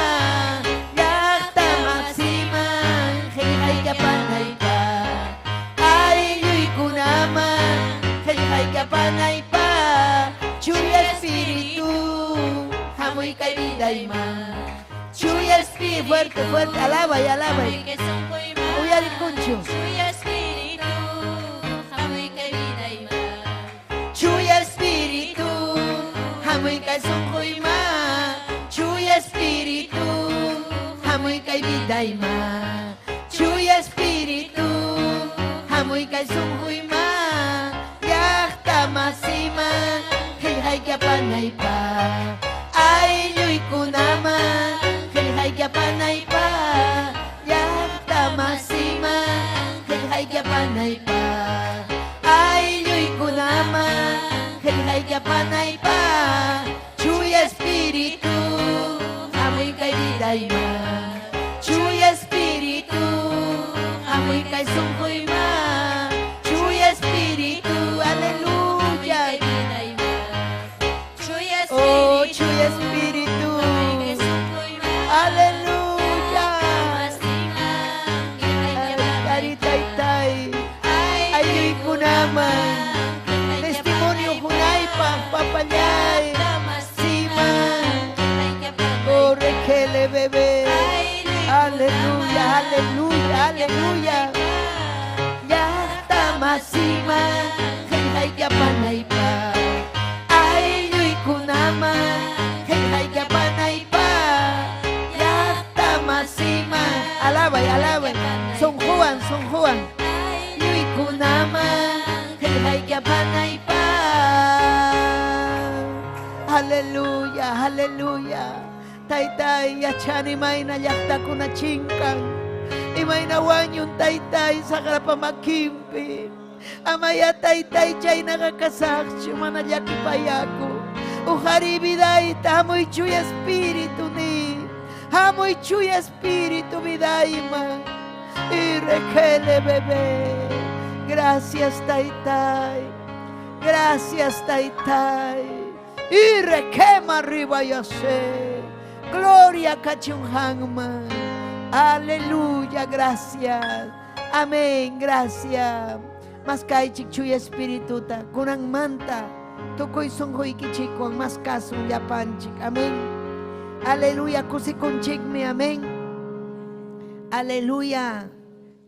Yakta maksima. Hay que apanay pa. Hay que apanay pa. Chuy Espíritu. Amoy kay biday ma. Chuy Espíritu. Fuerte, fuerte. Alaba y alaba. Uy, alikuncho. Chuy Espíritu. Amoy kay biday ma. Chuy Espíritu. Amoy kay sunghoy ma. Chuy Espíritu. Amoy kay biday ma. Chuy Espíritu. Amoy kay sunghoy ma. Masima, hay que apanay pa. Ay, luy ko naman, hay que apanay pa. Yakta masima, hay que apanay pa. Ay, luy ko naman, hay que apanay pa. Chuy Espíritu, amoy kay biday ma. Chuy Espíritu, amoy kay sunghoy ma. Chuy Espíritu, aleluya. Oh, Chuy Espíritu, aleluya. Karitaytay, ayuy ko naman. Testimonyo hunay pa, papanyay. Siman, korekele bebe. Aleluya, aleluya, aleluya. Yata masima, hay que apanay pa. Hay que apanay pa. Yata masima. Alaba, alaba. Son Juan, son Juan. Yuy kunama. Hay que apanay pa. Aleluya, aleluya. Taytay, yachani mayna yakta kuna chingkan. Imay na wanyong taytay sa karapamakimpi. Amaya taytay chay nakakasaksyo manayakipayako. Ujari biday, amoy Chuy Espíritu ni. Amoy Chuy Espíritu biday man. Y requele bebé. Gracias taytay. Gracias taytay. Y requema arriba ya sé. Gloria cachunhangman. Aleluya, gracias. Amén, gracias. Mas kay Chuy Espíritu ta. Kunang manta. Tukoy sunghoy kichik ang mas kasong yapanchik. Amén. Aleluya. Kusi kunchik mi. Amén. Aleluya.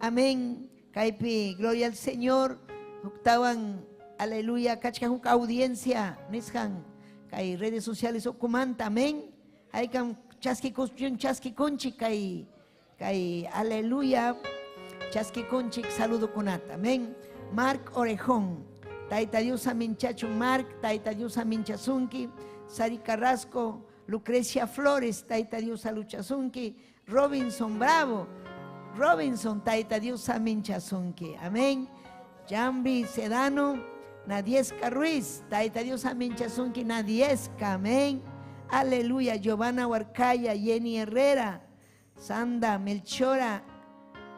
Amén. Caipi, gloria al Señor. Octavan, aleluya, cachcan audiencia, nishan, hay redes sociales ocumanta, amén. Hay can chasqui conchi, hay aleluya, chasqui conchi, saludo conata, amén. Marc Orejón, taita Dios aminchacho Marc, taita Dios aminchazunki, Sari Carrasco, Lucrecia Flores, taita Dios aluchazunki, Robinson Bravo, Robinson, taita Dios aminchazunki, amén. Jambi Sedano, Nadiesca Ruiz, taita Dios aminchazunki, Nadiesca, amén. Aleluya, Giovanna Huarcaya, Jenny Herrera, Sanda, Melchora,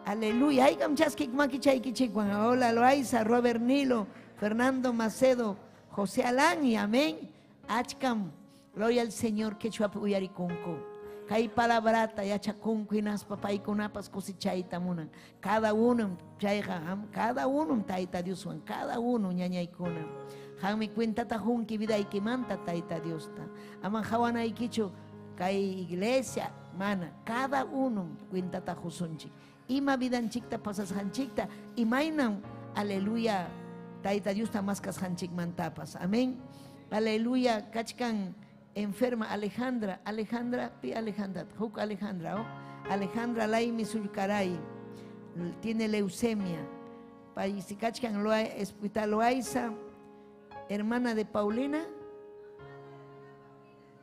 aleluya. Ay, camchaski, maquichayki, chicuan, hola, Loaiza, Robert Nilo, Fernando Macedo, José Alán, amén. Achcam, gloria al Señor, que chuapuyarikunku. Kai palabrata, yachacunku, inas papay kunapas cosichay tamunan. Cada uno, cada uno, taita Dios, cada uno, ñañaykuna. Jami cuenta tajunki vida y que manta taita Dios ta. Aman jawana ikicho, kai iglesia, mana, cada uno cuenta tajusunchi. Ima vidan chikta pasas hanchikta, imainan, aleluya, taita Dios ta maskas hanchik mantapas, amén. Aleluya, kachkan enferma Alejandra, pi Alejandra, juk Alejandra, oh. Alejandra Laimi Sulcaray, tiene leucemia. Si kachkan hospital Loaiza, hermana de Paulina.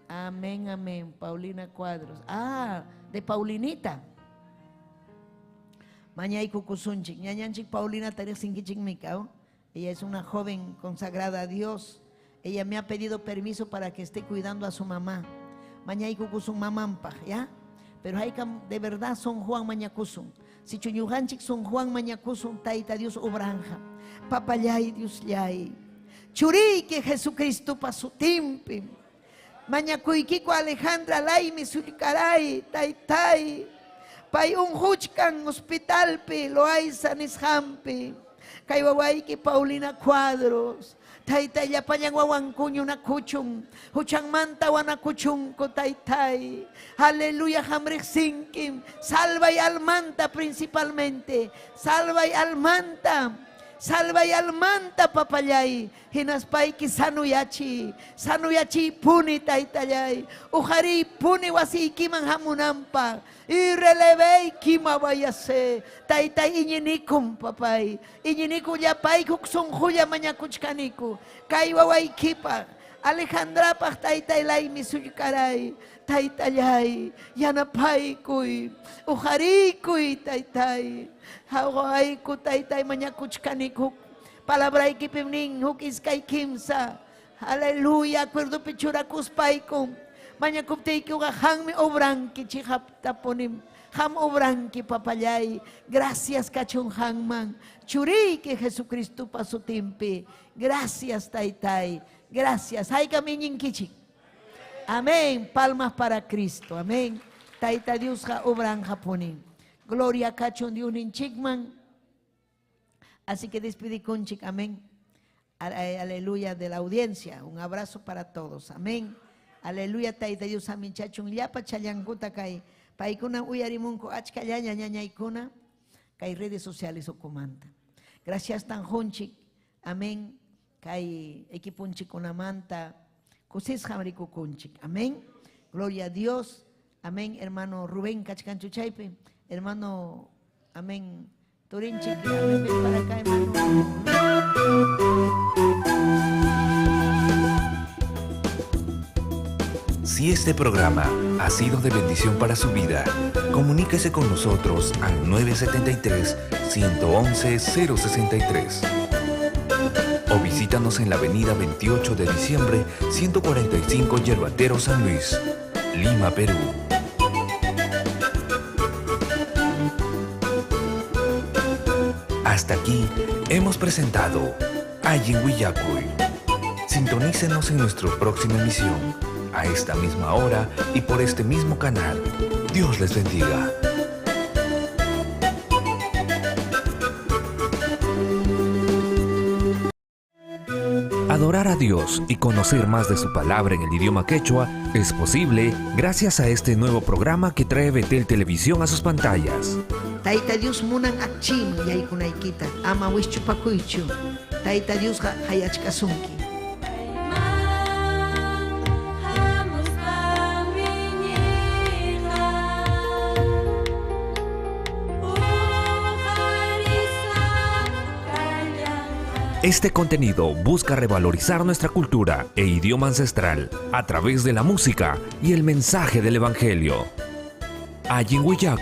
Amén, amén, Paulina Cuadros. Ah, de Paulinita. Mañay kukusunchik, ñañanchik Paulina taresinkichik mikao. Ella es una joven consagrada a Dios. Ella me ha pedido permiso para que esté cuidando a su mamá. Mañay kukusun mamampa, ¿ya? Pero hay de verdad son Juan Mañacusun. Si chuñujanchik son Juan Mañacusun, taita Dios obranja. Papayay Dios yay. Churi que Jesucristo pasó timpi. Mañacuiquico Alejandra Laimi Sulcaray, taitai. Pay un huchcan hospital pi, Loaiza nishampi. Kaiwawaiki Paulina Cuadros. Taitai ya payan wawancuño una cuchun. Huchan manta wana cuchun ko taitai. Aleluya hamrich sinkim. Salva y almanta principalmente. Salva y almanta. Salva y almanta papayay. Hinaspaiki sanuyachi. Sanuyachi puni taitayay. Ujari puni wasi kiman hamunampa. Y relevei kima vayase. Taitai iñinikum papay. Iñiniku yapay kuksun huya mañakuchkaniku. Kaiwaway kipa. Alejandra pah taitai lai misuykaray. Taitayay. Yanapay kuy. Ujari kuy taitai. Hawai ku taitai mañakuchkaniku. Palabra ikipimning huk iskay kimsa. Aleluya. Acuerdo pichura kuspaikum. Mañakupteiki uga hangmi obranki chihaptaponim. Ham obranki papayay. Gracias kachun hangman. Churi que Jesucristo pasó timpi. Gracias taitai. Gracias. Hay caminin kichik. Amén. Palmas para Cristo. Amén. Taita Dios ha obran japonim. Gloria kachun diunin chikman. Así que despedí con chik. Amén. Aleluya de la audiencia. Un abrazo para todos. Amén. Aleluya, taita Dios amin chachun llapa chayanguta kay paikuna uyarimunko achkallanya ñañaykuna kay redes sociales okumanta. Gracias tan honchik, amén, kay equipunchik kunamanta kusis hamriku kunchik, amén. Gloria a Dios, amén, hermano Rubén kachkanchuchaype, hermano, amén, Turinchik, amén, ven para acá, hermano. Si este programa ha sido de bendición para su vida, comuníquese con nosotros al 973-111-063 o visítanos en la avenida 28 de diciembre, 145 Yerbatero San Luis, Lima, Perú. Hasta aquí hemos presentado Ayin Willacuy. Sintonícenos en nuestra próxima emisión, a esta misma hora y por este mismo canal. Dios les bendiga. Adorar a Dios y conocer más de su palabra en el idioma quechua es posible gracias a este nuevo programa que trae Betel Televisión a sus pantallas. Taita Dios munan akchim yaykunaykita ama wischupakuychu. Taita Dios hayachkasunki. Este contenido busca revalorizar nuestra cultura e idioma ancestral a través de la música y el mensaje del Evangelio. Allí en Huillaco